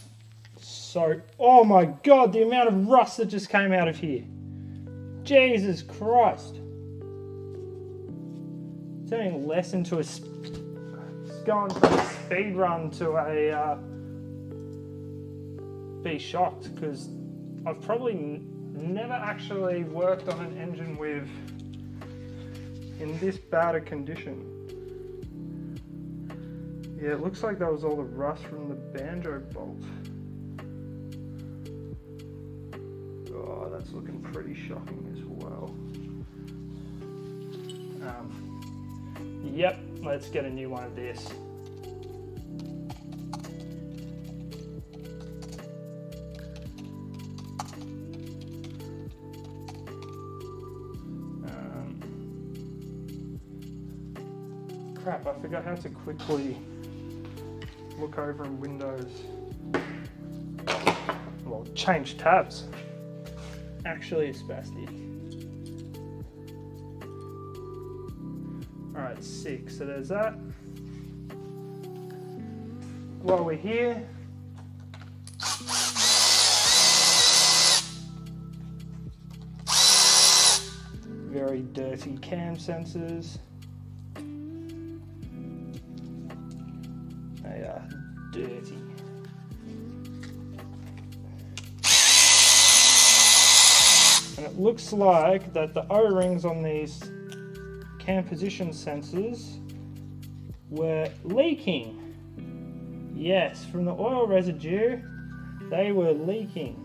so, oh my god, the amount of rust that just came out of here. Jesus Christ. Turning less into it's going from a speed run to a be shocked, because I've probably never actually worked on an engine with in this bad a condition. Yeah, it looks like that was all the rust from the banjo bolt. Oh, that's looking pretty shocking as well. Yep, let's get a new one of this. Crap, I forgot how to quickly look over in Windows. Well, change tabs. Actually a spastic. Alright, 6. So there's that. While we're here, very dirty cam sensors. They are dirty. And it looks like that the O-rings on these cam position sensors were leaking. Yes, from the oil residue, they were leaking.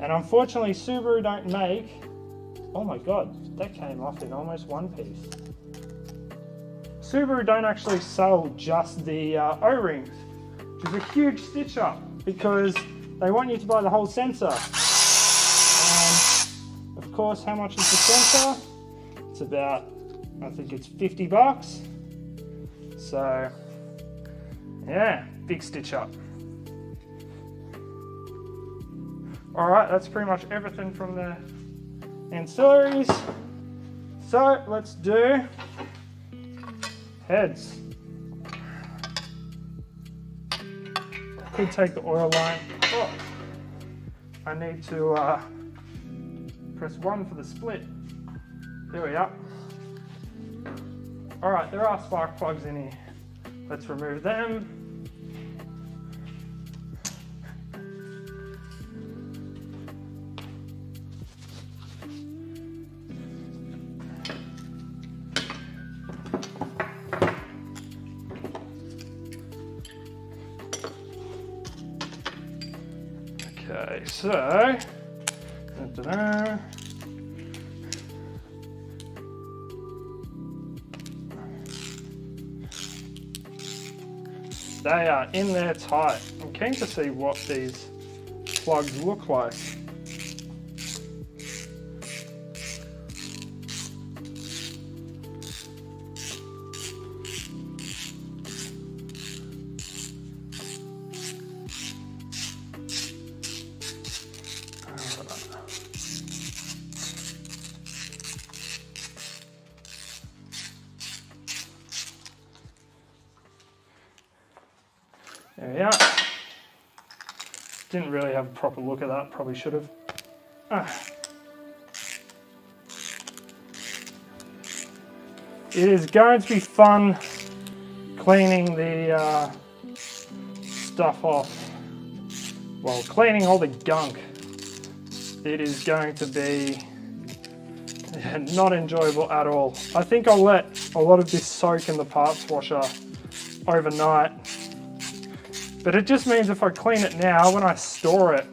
And unfortunately, Subaru don't make, oh my god, that came off in almost one piece. Subaru don't actually sell just the O-rings, which is a huge stitch up because they want you to buy the whole sensor. Of course, how much is the sensor? It's about, I think it's $50. So, yeah, big stitch up. Alright, that's pretty much everything from the ancillaries. So, let's do heads. Could take the oil line. Oh, I need to press 1 for the split. There we are. Alright, there are spark plugs in here. Let's remove them. Okay, so they are in there tight. I'm keen to see what these plugs look like. There we are. Didn't really have a proper look at that, probably should have. It is going to be fun cleaning the stuff off. Well, cleaning all the gunk. It is going to be Yeah, not enjoyable at all. I think I'll let a lot of this soak in the parts washer overnight. But it just means if I clean it now, when I store it,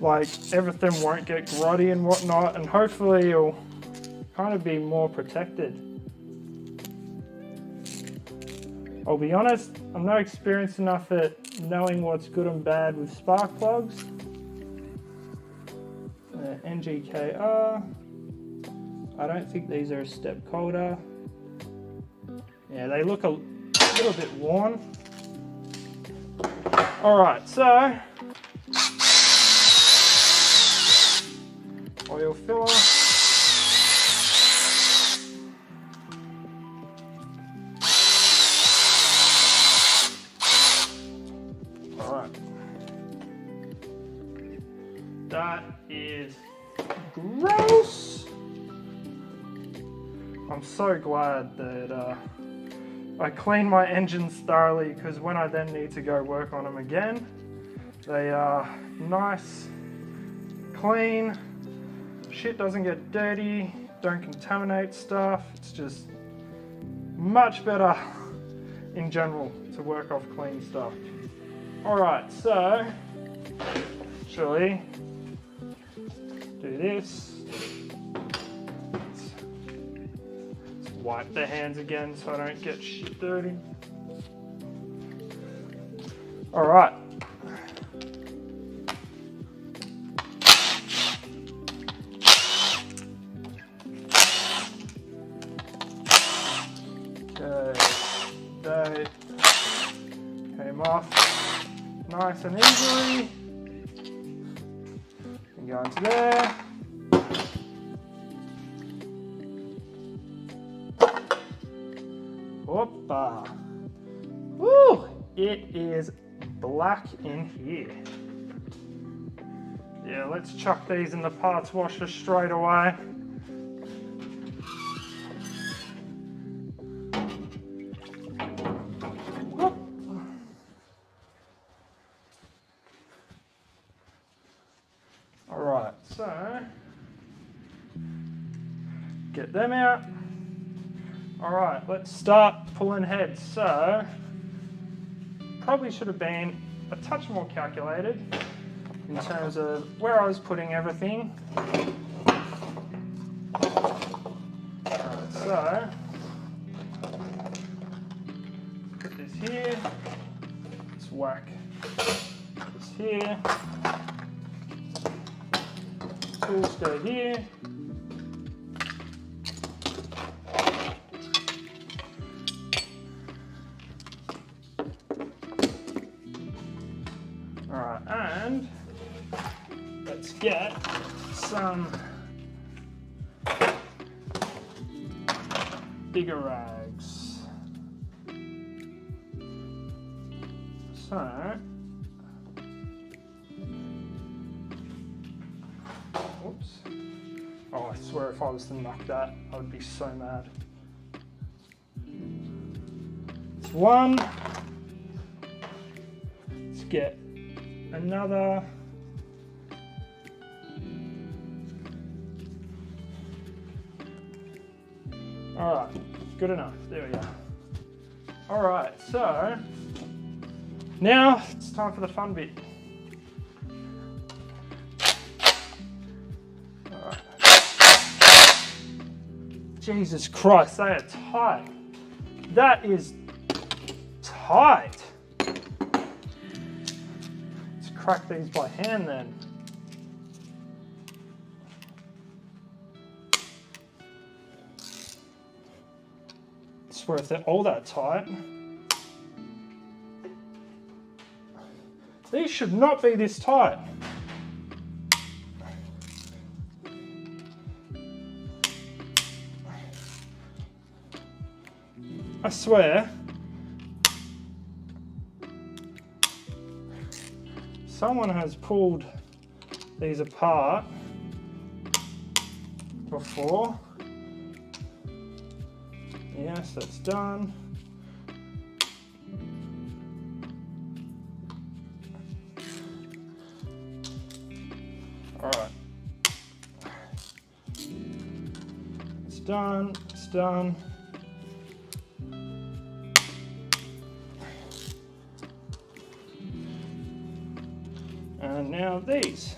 like everything won't get grotty and whatnot, and hopefully it'll kind of be more protected. I'll be honest, I'm not experienced enough at knowing what's good and bad with spark plugs. NGKR. I don't think these are a step colder. Yeah, they look a little bit worn. Alright, so oil filler. Alright. That is gross. I'm so glad that I cleaned my engines thoroughly, because when I then need to go work on them again, they are nice, clean, shit doesn't get dirty, don't contaminate stuff. It's just much better in general to work off clean stuff. Alright, so actually do this. Let's wipe the hands again so I don't get shit dirty. Alright. Okay, they came off nice and easily. And go into there. Hoppa. Woo! It is black in here. Yeah, let's chuck these in the parts washer straight away. Alright, so get them out. Alright, let's start pulling heads. So, probably should have been a touch more calculated in terms of where I was putting everything. Alright, so, put this here, let's whack this here, tools go here. Alright, and let's get some bigger rags. So, oops. Oh, I swear if I was to knock that, I would be so mad. It's one. Let's get another. Alright, good enough. There we go. Alright, so now it's time for the fun bit. Alright. Jesus Christ, they are tight. That is tight. Crack these by hand then. I swear if they're all that tight. These should not be this tight. I swear. Someone has pulled these apart before. Yes, that's done. All right. done, it's done. And now these.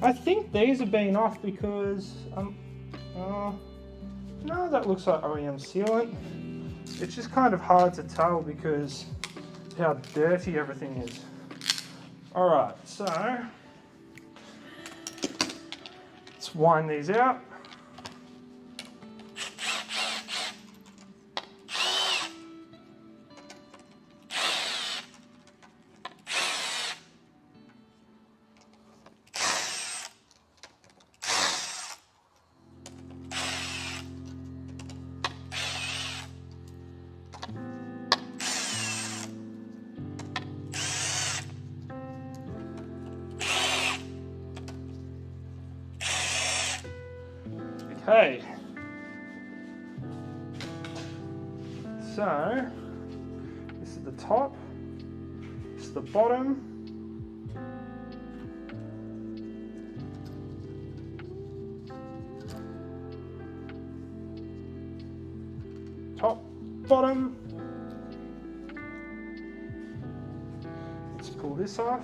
I think these have been off because no, that looks like OEM sealant. It's just kind of hard to tell because of how dirty everything is. Alright, so let's wind these out. Okay, so this is the top, this is the bottom, top, bottom. Let's pull this off.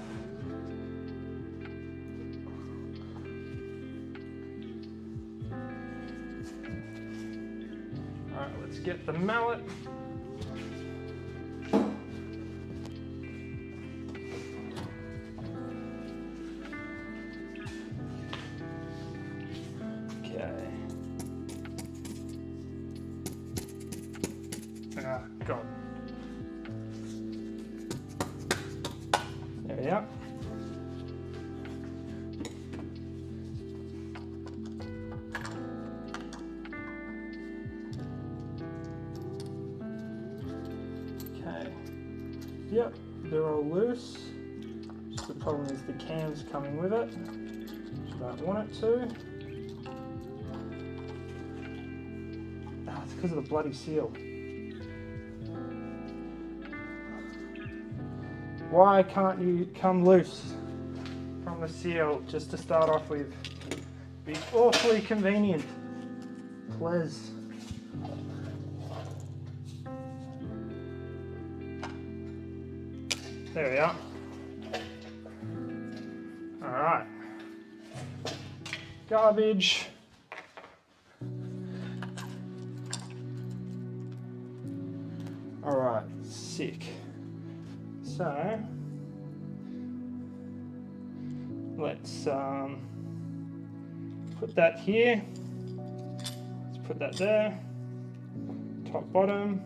Let's get the mallet. Okay. Ah, God. There we are. Yep, they're all loose. Just the problem is the cam's coming with it, which I don't want it to. Ah, it's because of the bloody seal. Why can't you come loose from the seal just to start off with? Be awfully convenient. Please. There we are. All right. Garbage. All right, sick. So let's put that here. Let's put that there. Top, bottom.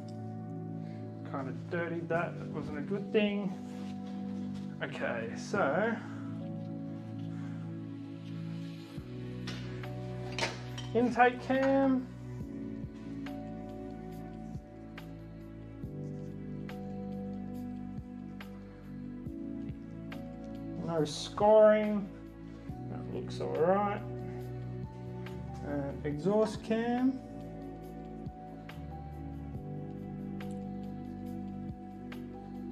Kind of dirtied that. That wasn't a good thing. Okay, so intake cam. No scoring. That looks all right. Exhaust cam.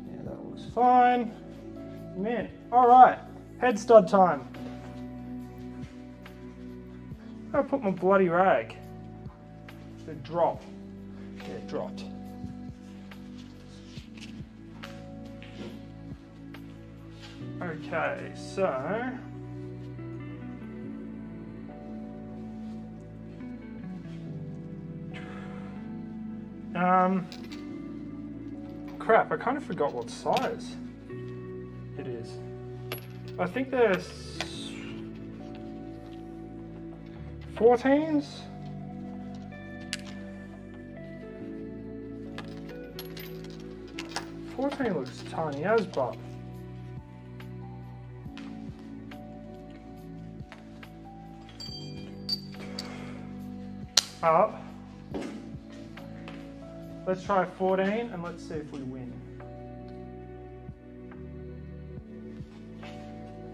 Yeah, that looks fine. Man, alright, head stud time. I'll put my bloody rag. It dropped. Yeah, it dropped. Okay, so crap, I kind of forgot what size it is. I think there's 14s. Fourteen looks tiny as but. Up. Let's try 14 and let's see if we win.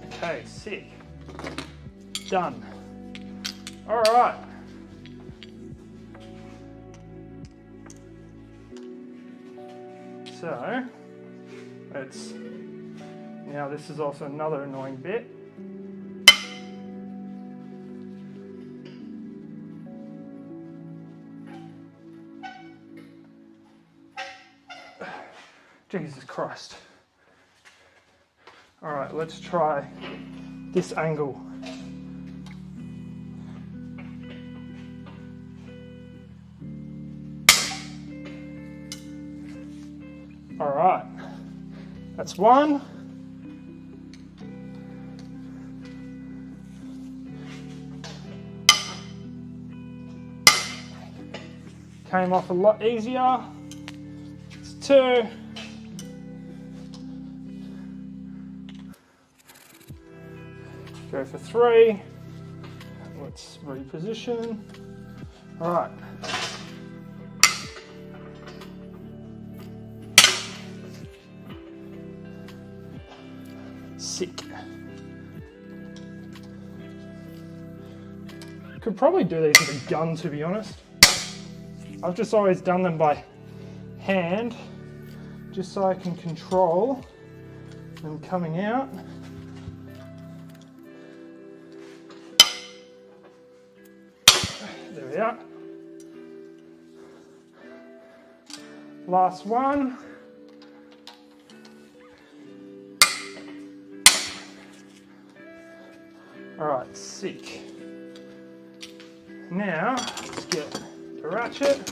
Okay, sick. Done. All right. So let's Now this is also another annoying bit. Jesus Christ. All right, let's try this angle. All right, that's one. Came off a lot easier. It's two. Go for three. Let's reposition. All right. Sick. Could probably do these with a gun, to be honest. I've just always done them by hand, just so I can control them coming out. There we are. Last one. All right, sick. Now, let's get a ratchet.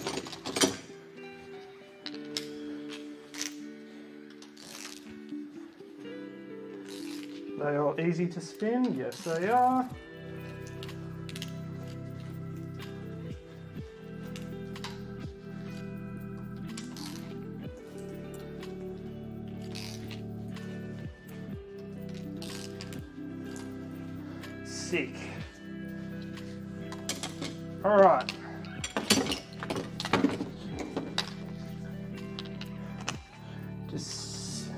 They are easy to spin, yes they are. Sick. All right. Just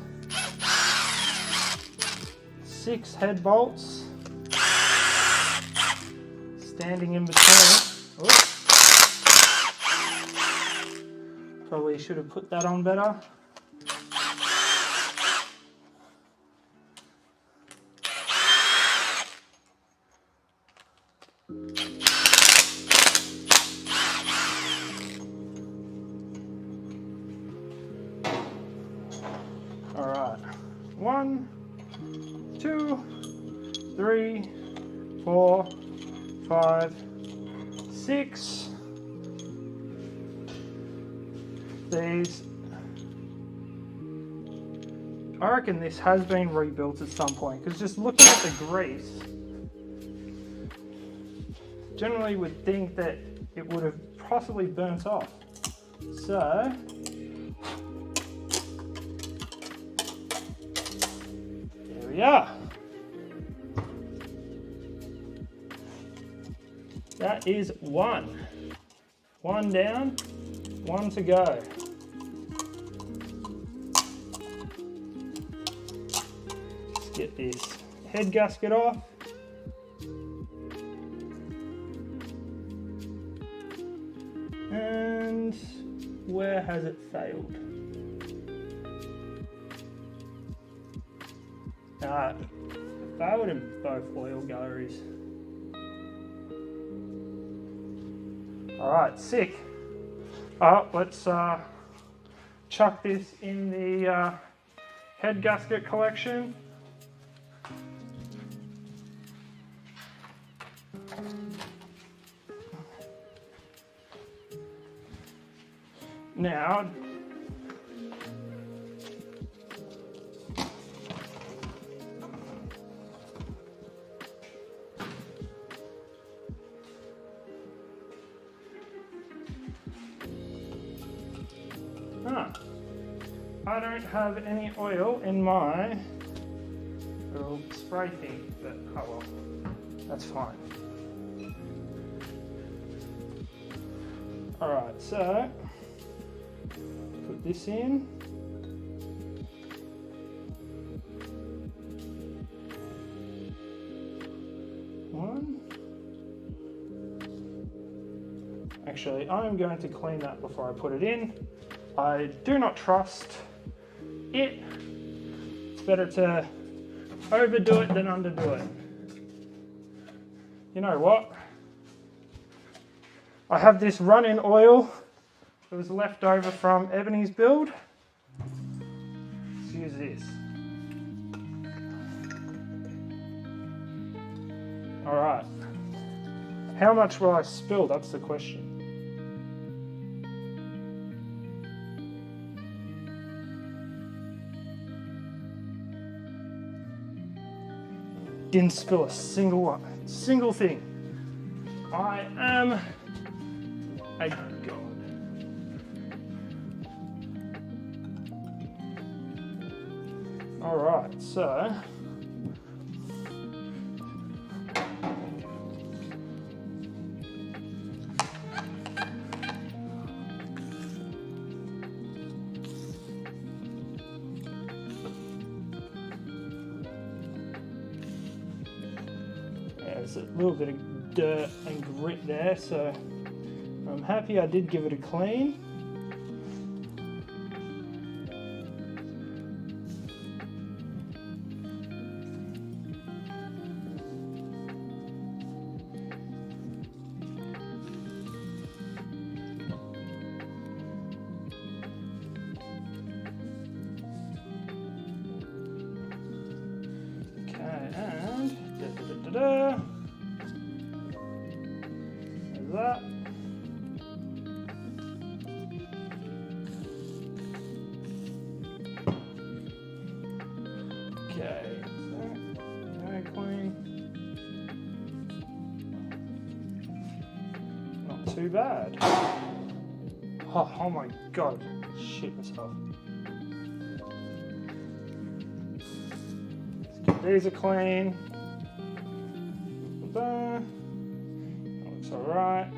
6 head bolts standing in between. Oops. Probably should have put that on better. All right, 1, 2, 3, 4, 5, 6. These, I reckon this has been rebuilt at some point, because just looking at the grease, generally would think that it would have possibly burnt off. So, there we are. That is one. One down, one to go. Let's get this head gasket off. And where has it failed? It failed in both oil galleries. All right, sick. Let's chuck this in the head gasket collection. Now, I don't have any oil in my little spray thing, but oh well, that's fine. Alright, so put this in. One. Actually, I'm going to clean that before I put it in. I do not trust it. It's better to overdo it than underdo it. You know what? I have this run-in oil that was left over from Ebony's build. Let's use this. All right. How much will I spill? That's the question. Didn't spill a single thing. I am a god. All right, so there's a little bit of dirt and grit there, so I'm happy I did give it a clean. Okay, and there's that. Okay, so very clean. Not too bad. Oh my god, shit myself. Let's get these are clean. That looks alright.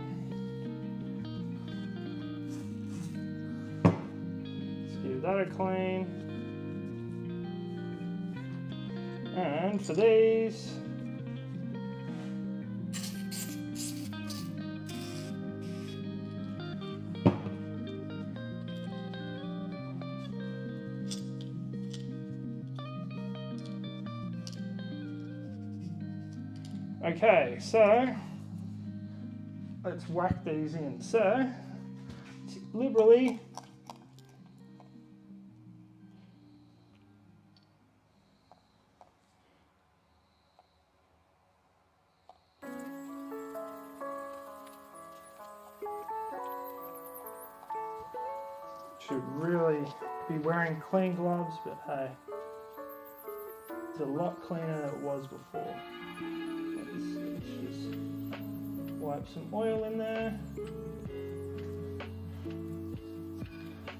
Let's give that a clean. And for these, okay, so let's whack these in. So liberally should really be wearing clean gloves, but hey, it's a lot cleaner than it was before. Let's just wipe some oil in there.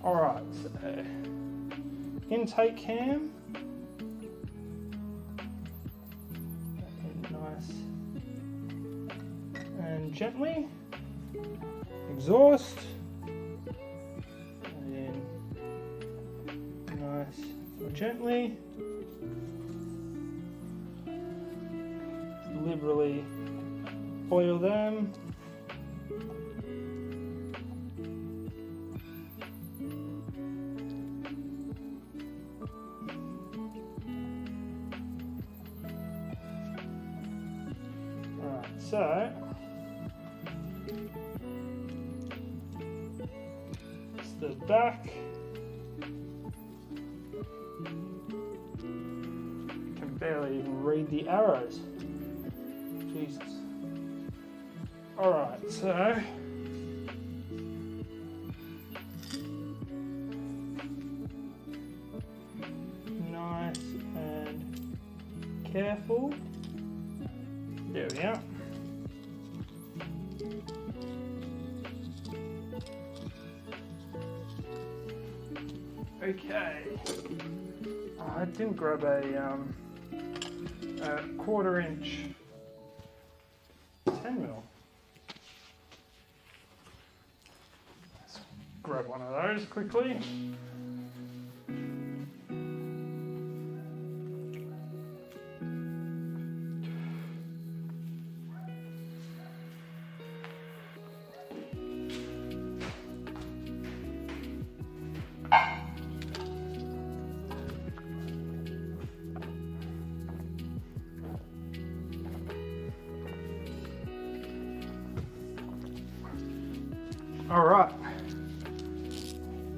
Alright, so intake cam. Nice and gently. Exhaust. Nice and gently. Liberally oil them. Alright, so it's the back. Barely even read the arrows. Jesus. Alright, so nice and careful. There we are. Okay. Oh, I didn't grab a 1/4 inch 10mm. Let's grab one of those quickly. All right.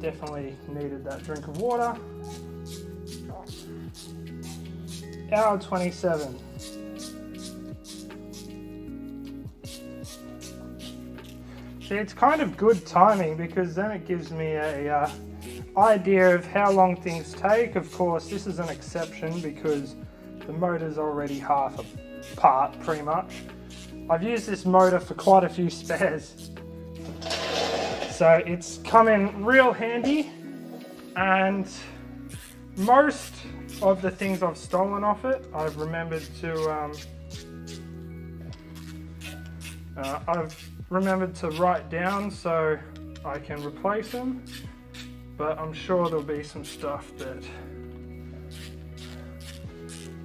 Definitely needed that drink of water. Hour 27. See, it's kind of good timing because then it gives me a idea of how long things take. Of course, this is an exception because the motor's already half apart, pretty much. I've used this motor for quite a few spares, so it's come in real handy, and most of the things I've stolen off it, I've remembered to write down so I can replace them, but I'm sure there'll be some stuff that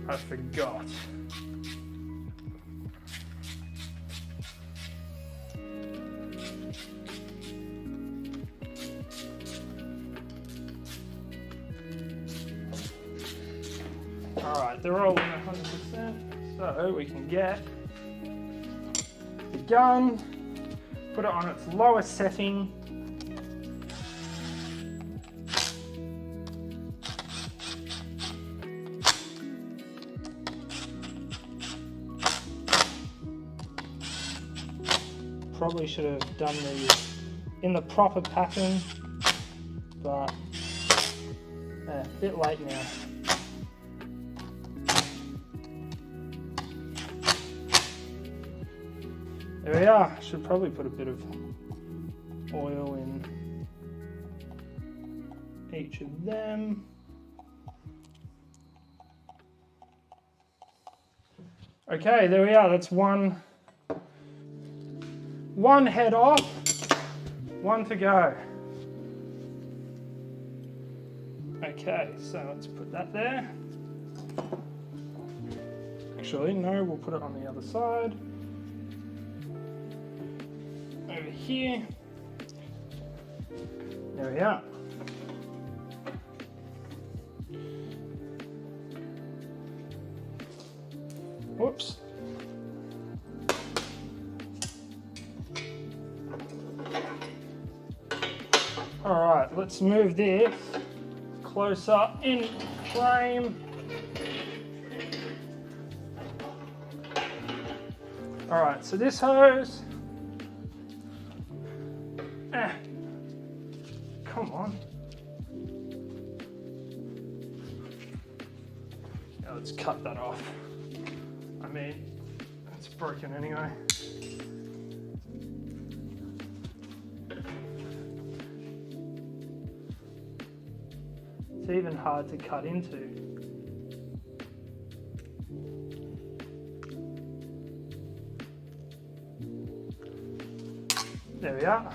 I forgot. Alright, they're all in 100%, so we can get the gun, put it on its lowest setting, probably should have done these in the proper pattern, but a bit late now. There we are. Should probably put a bit of oil in each of them. Okay, there we are. That's one head off, one to go. Okay, so let's put that there. Actually, no, we'll put it on the other side. Over here. There we are. Whoops. All right, let's move this closer in frame. All right, so this hose, come on. Yeah, let's cut that off. I mean, it's broken anyway. It's even hard to cut into. There we are.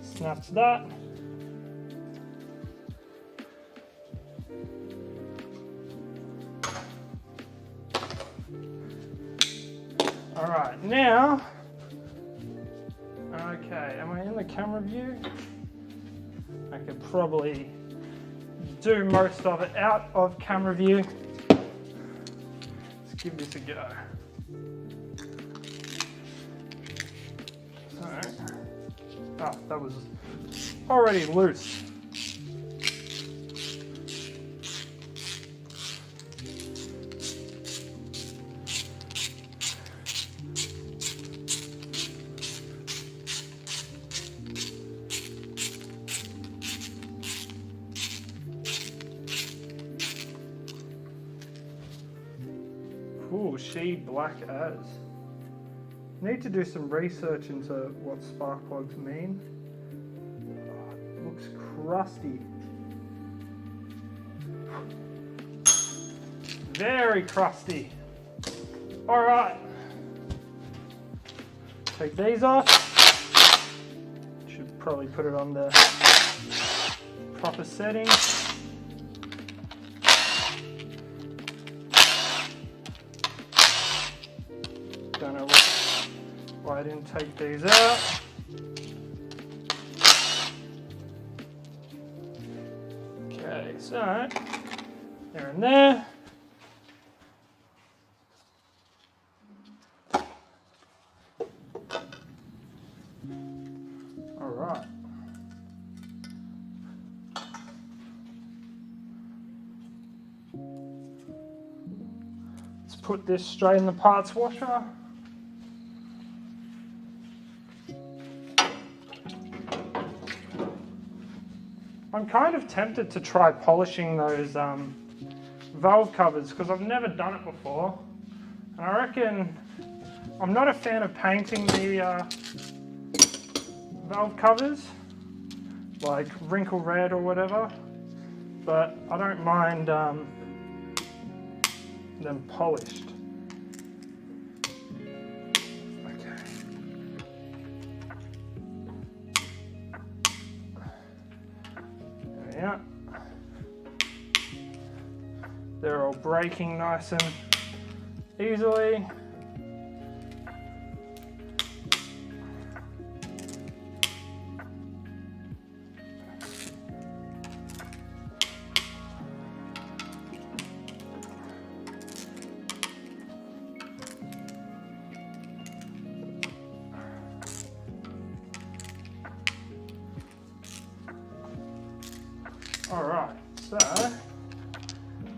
Snaps that. All right, now, okay, am I in the camera view? I could probably do most of it out of camera view. Let's give this a go. So, that was already loose. Ooh, she black as. Need to do some research into what spark plugs mean. Oh, it looks crusty. Very crusty. All right. Take these off. Should probably put it on the proper setting. Don't know why I didn't take these out. Okay, so there and there. right. Let's put this straight in the parts washer. I'm kind of tempted to try polishing those valve covers because I've never done it before. And I reckon I'm not a fan of painting the valve covers, like wrinkle red or whatever, but I don't mind them polished. Yeah, they're all breaking nice and easily. All right, so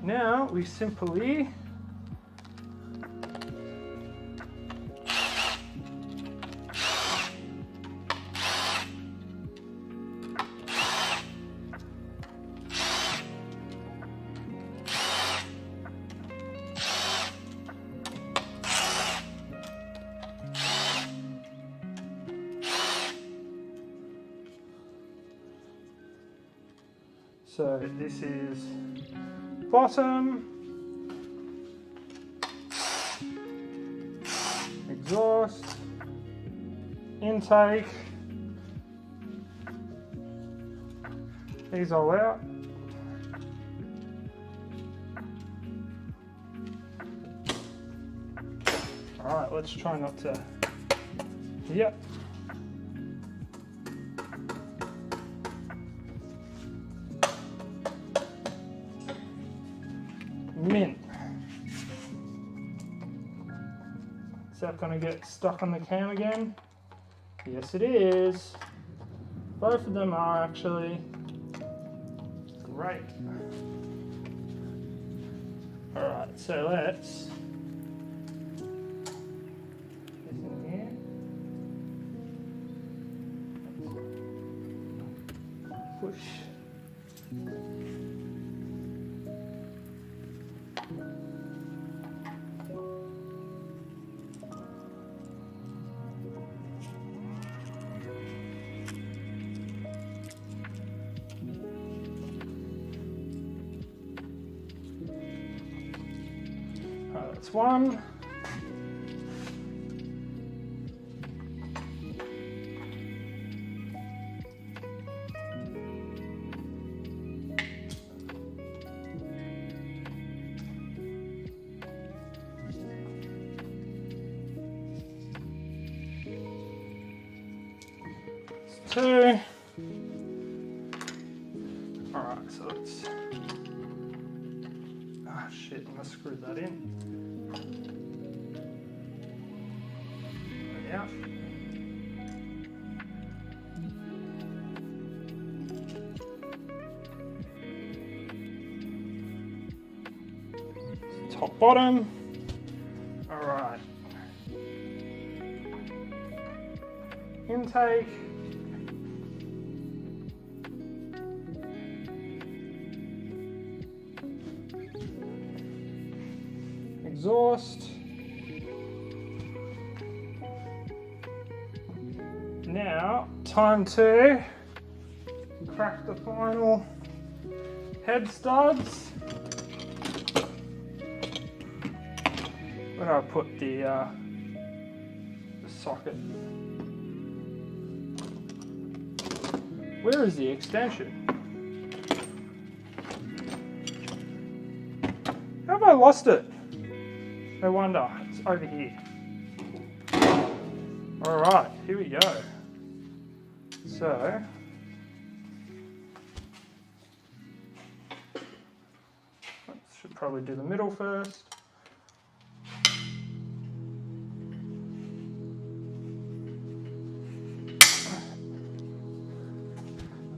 now we simply so this is bottom, exhaust, intake, these all out. All right, let's try not to, yep. Mint. Is that going to get stuck on the cam again? Yes, it is. Both of them are actually. Great. Alright, so let's. This in here. Push. That's one. That's two. All right, so let's. Ah, shit! I screwed that in. Yeah. Top bottom. All right. Intake. Exhaust. Now, time to crack the final head studs. Where do I put the socket? Where is the extension? How have I lost it? No wonder, it's over here. All right, here we go. So, should probably do the middle first.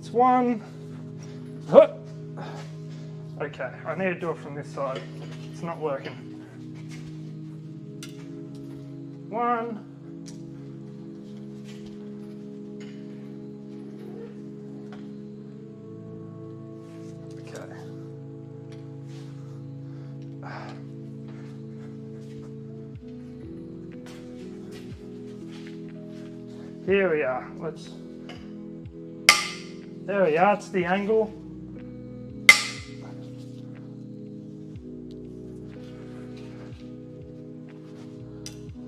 It's one. Huh. Okay, I need to do it from this side. It's not working. One. Okay. Here we are. There we are. It's the angle.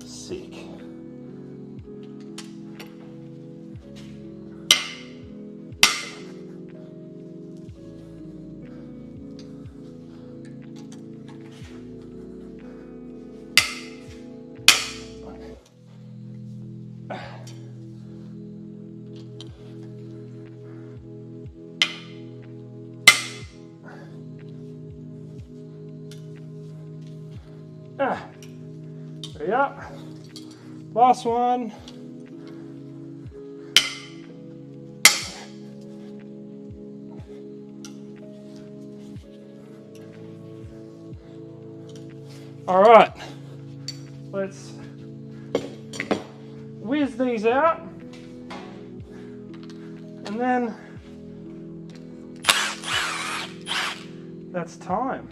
Sick. There we are. Last one. All right, let's whiz these out, and then that's time.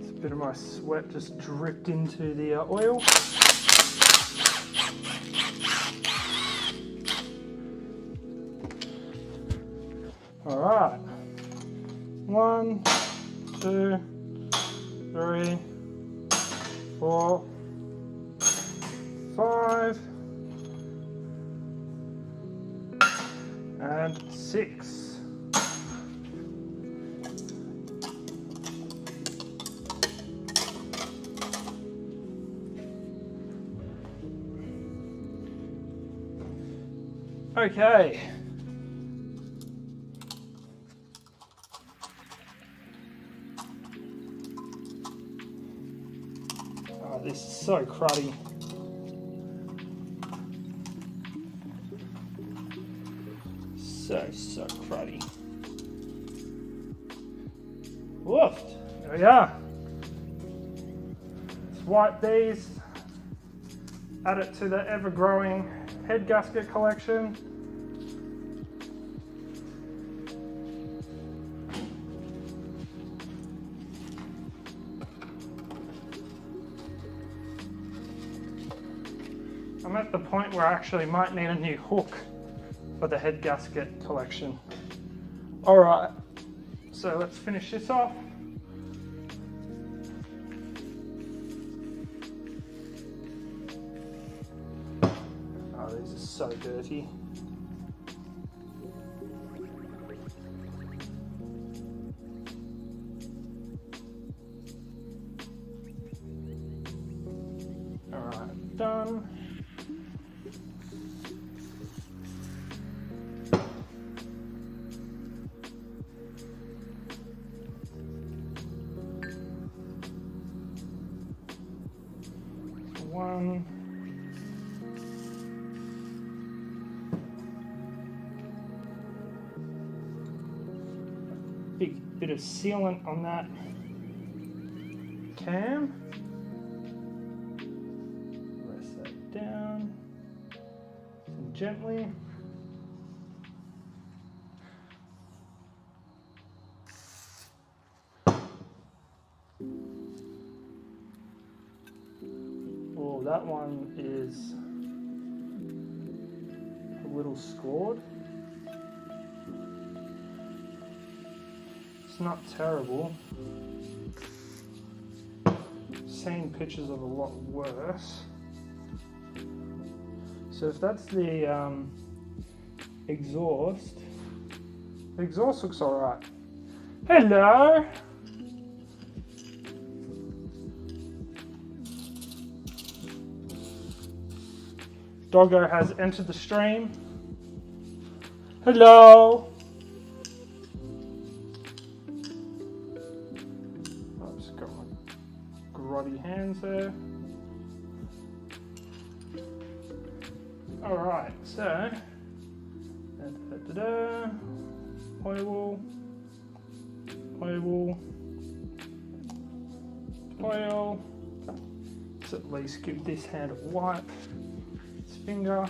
A bit of my sweat just dripped into the oil. All right, 1, 2, 3, 4, 5, and 6. Okay. Oh, this is so cruddy. So cruddy. Woofed. There we are. Let's wipe these. Add it to the ever-growing head gasket collection. I'm at the point where I actually might need a new hook for the head gasket collection. All right, so let's finish this off. Oh, these are so dirty. All right, done. One. Big bit of sealant on that cam. Press that down and gently. Oh, that one is a little scored. It's not terrible. Seen pictures of a lot worse. So if that's the exhaust looks alright. Hello! Doggo has entered the stream. Hello! roddy hands there. Alright, so oil, oil, oil. Let's at least give this hand a wipe. This finger.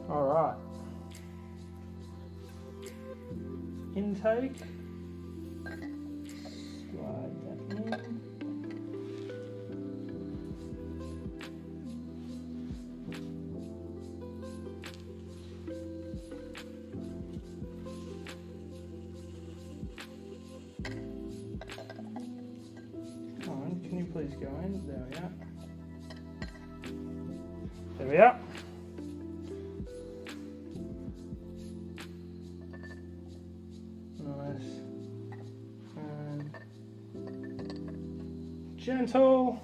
Alright. Intake. Slide that in. Come on, can you please go in? There we are. There we are. Gentle.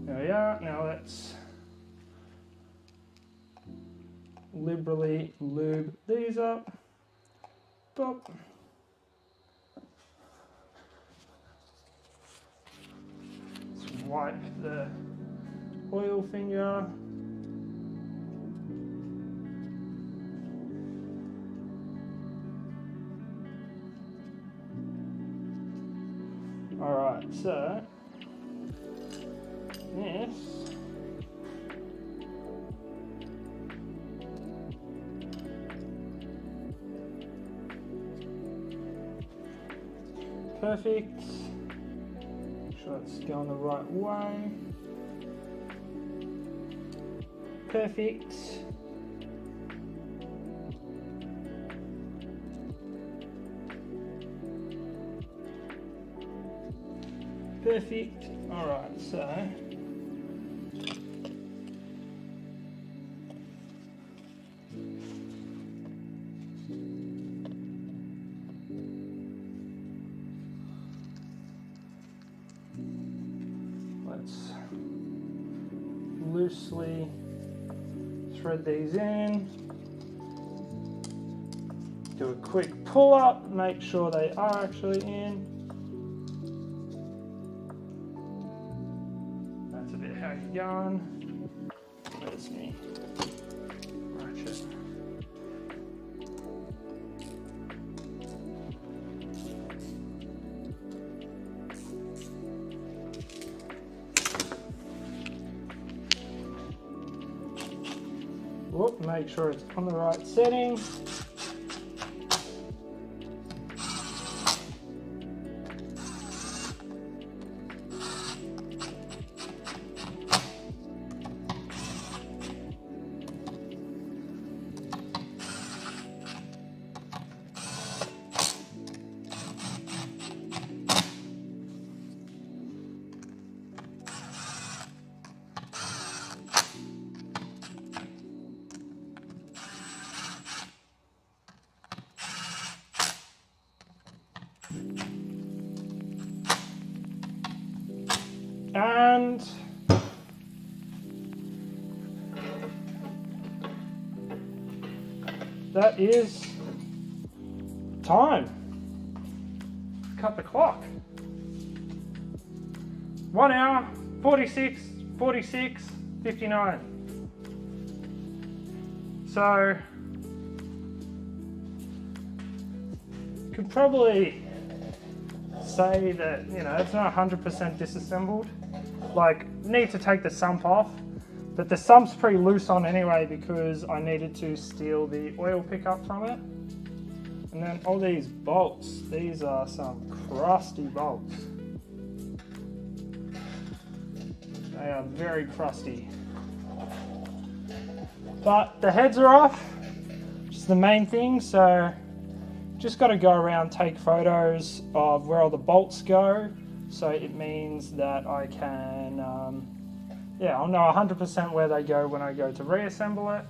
There we are. Now let's liberally lube these up. Bop. Let's wipe the oil finger. Alright, so this perfect. Make sure it's going the right way. Perfect. Perfect. Alright, so let's loosely thread these in. Do a quick pull up, make sure they are actually in. That's a bit how you're going. Where's me ratchet? Whoop, make sure it's on the right setting. And that is time. Cut the clock. 1 hour, 46, 59. So, could probably say that, you know, it's not 100% disassembled. Like, need to take the sump off, but the sump's pretty loose on anyway because I needed to steal the oil pickup from it. And then all these bolts, these are some crusty bolts. They are very crusty. But the heads are off, which is the main thing, so just got to go around, take photos of where all the bolts go. So it means that I can, yeah, I'll know 100% where they go when I go to reassemble it.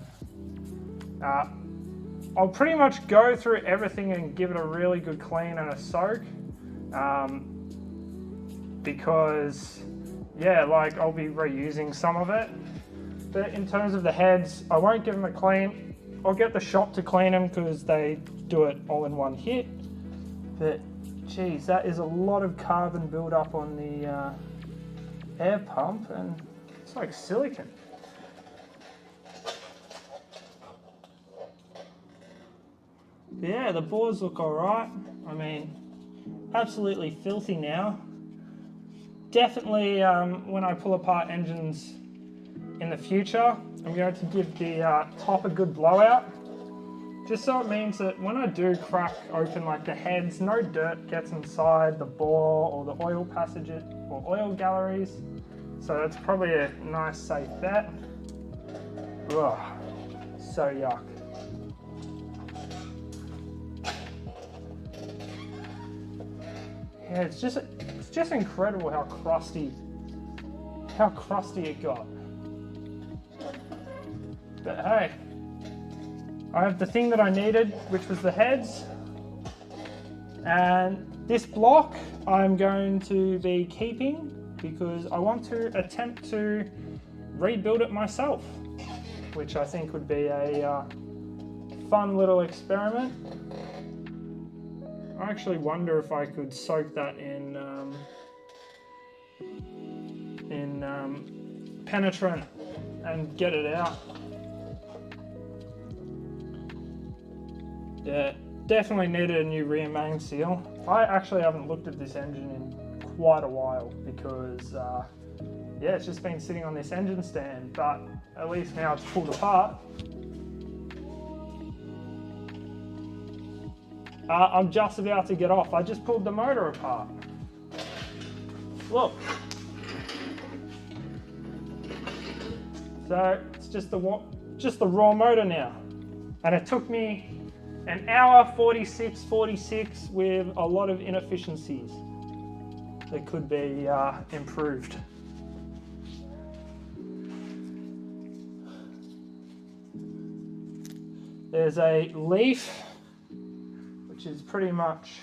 I'll pretty much go through everything and give it a really good clean and a soak. Because, yeah, like I'll be reusing some of it. But in terms of the heads, I won't give them a clean. I'll get the shop to clean them because they do it all in one hit. But geez, that is a lot of carbon build-up on the air pump, and it's like silicon. Yeah, the boards look alright. I mean, absolutely filthy now. Definitely, when I pull apart engines in the future, I'm going to give the top a good blowout. Just so it means that when I do crack open like the heads, no dirt gets inside the bore or the oil passages or oil galleries. So that's probably a nice safe bet. Ugh, so yuck. Yeah, it's just incredible how crusty it got. But hey, I have the thing that I needed, which was the heads. And this block I'm going to be keeping because I want to attempt to rebuild it myself, which I think would be a fun little experiment. I actually wonder if I could soak that in penetrant and get it out. Yeah, definitely needed a new rear main seal. I actually haven't looked at this engine in quite a while because yeah, it's just been sitting on this engine stand, but at least now it's pulled apart. I'm just about to get off. I just pulled the motor apart. Look. So it's just the raw motor now. And it took me an hour 46 with a lot of inefficiencies that could be improved. There's a leaf, which is pretty much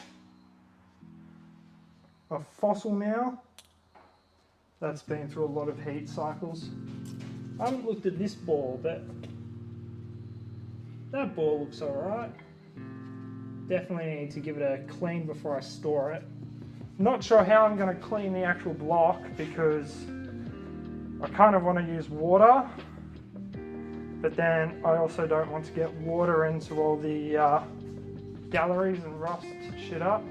a fossil now. That's been through a lot of heat cycles. I haven't looked at this ball, but that ball looks alright. Definitely need to give it a clean before I store it. Not sure how I'm going to clean the actual block because I kind of want to use water, but then I also don't want to get water into all the galleries and rust shit up.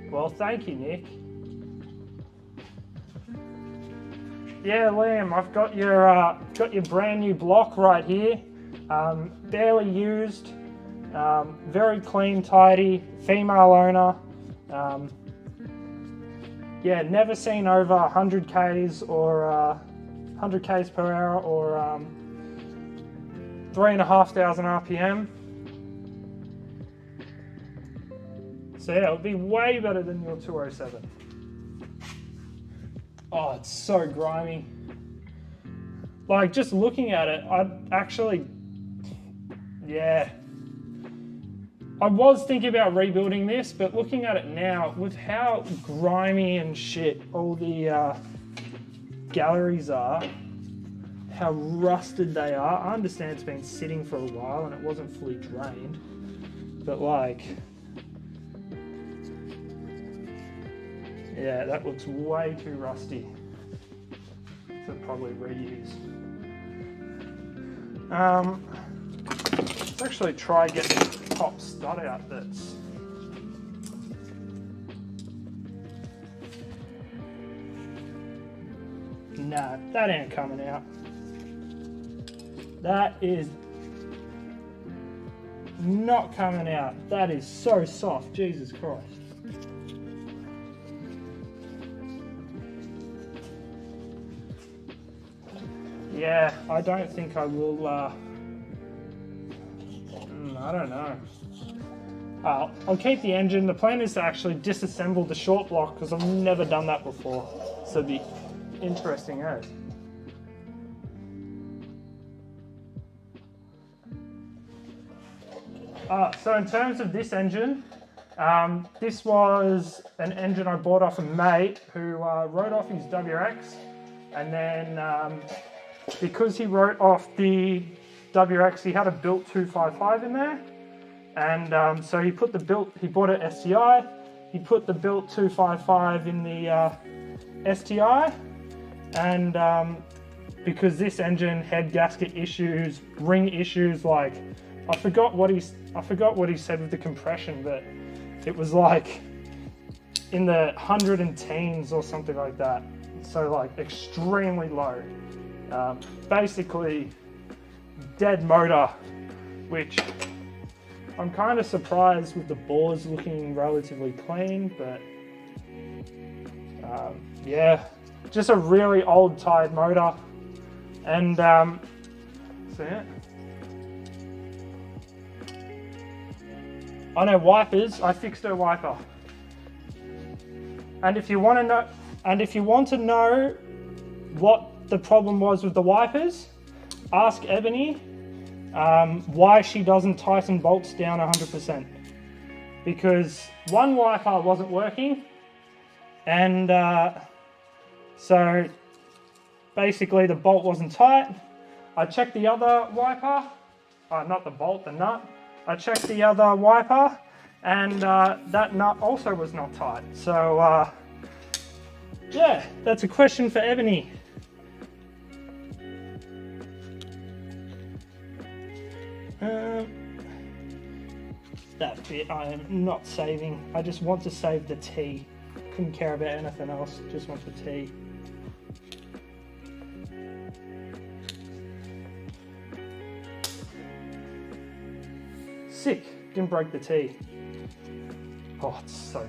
Well, thank you, Nick. Yeah, Liam, I've got your brand new block right here. Barely used, very clean, tidy, female owner. Yeah, never seen over 100 Ks or 100 Ks per hour or 3,500 RPM. So yeah, it would be way better than your 207. Oh, it's so grimy. Like, just looking at it, I'd actually, yeah. I was thinking about rebuilding this, but looking at it now, with how grimy and shit all the galleries are, how rusted they are. I understand it's been sitting for a while and it wasn't fully drained, but like, yeah, that looks way too rusty to probably reuse. Let's actually try getting the top stud out that's... Nah, that ain't coming out. That is not coming out. That is so soft, Jesus Christ. Yeah, I don't think I will, I don't know. I'll keep the engine. The plan is to actually disassemble the short block because I've never done that before. So it'd be interesting, eh? So in terms of this engine, This was an engine I bought off a mate who wrote off his WRX, and then because he wrote off the WRX, he had a built 255 in there, and so he bought an STI, he put the built 255 in the STI, and because this engine had gasket issues, ring issues, like I forgot what he said with the compression, but it was like in the 100 and teens or something like that. So like extremely low. Basically dead motor, which I'm kind of surprised with the bores looking relatively clean, but yeah, just a really old tired motor. And see it? I know wipers, I fixed her wiper. And if you want to know what the problem was with the wipers, ask Ebony why she doesn't tighten bolts down 100%. Because one wiper wasn't working, and so basically the bolt wasn't tight. I checked the other wiper, not the bolt, the nut. I checked the other wiper, and that nut also was not tight. So yeah, that's a question for Ebony. That bit I am not saving. I just want to save the T. Couldn't care about anything else, just want the T. Sick, didn't break the T. Oh, it's so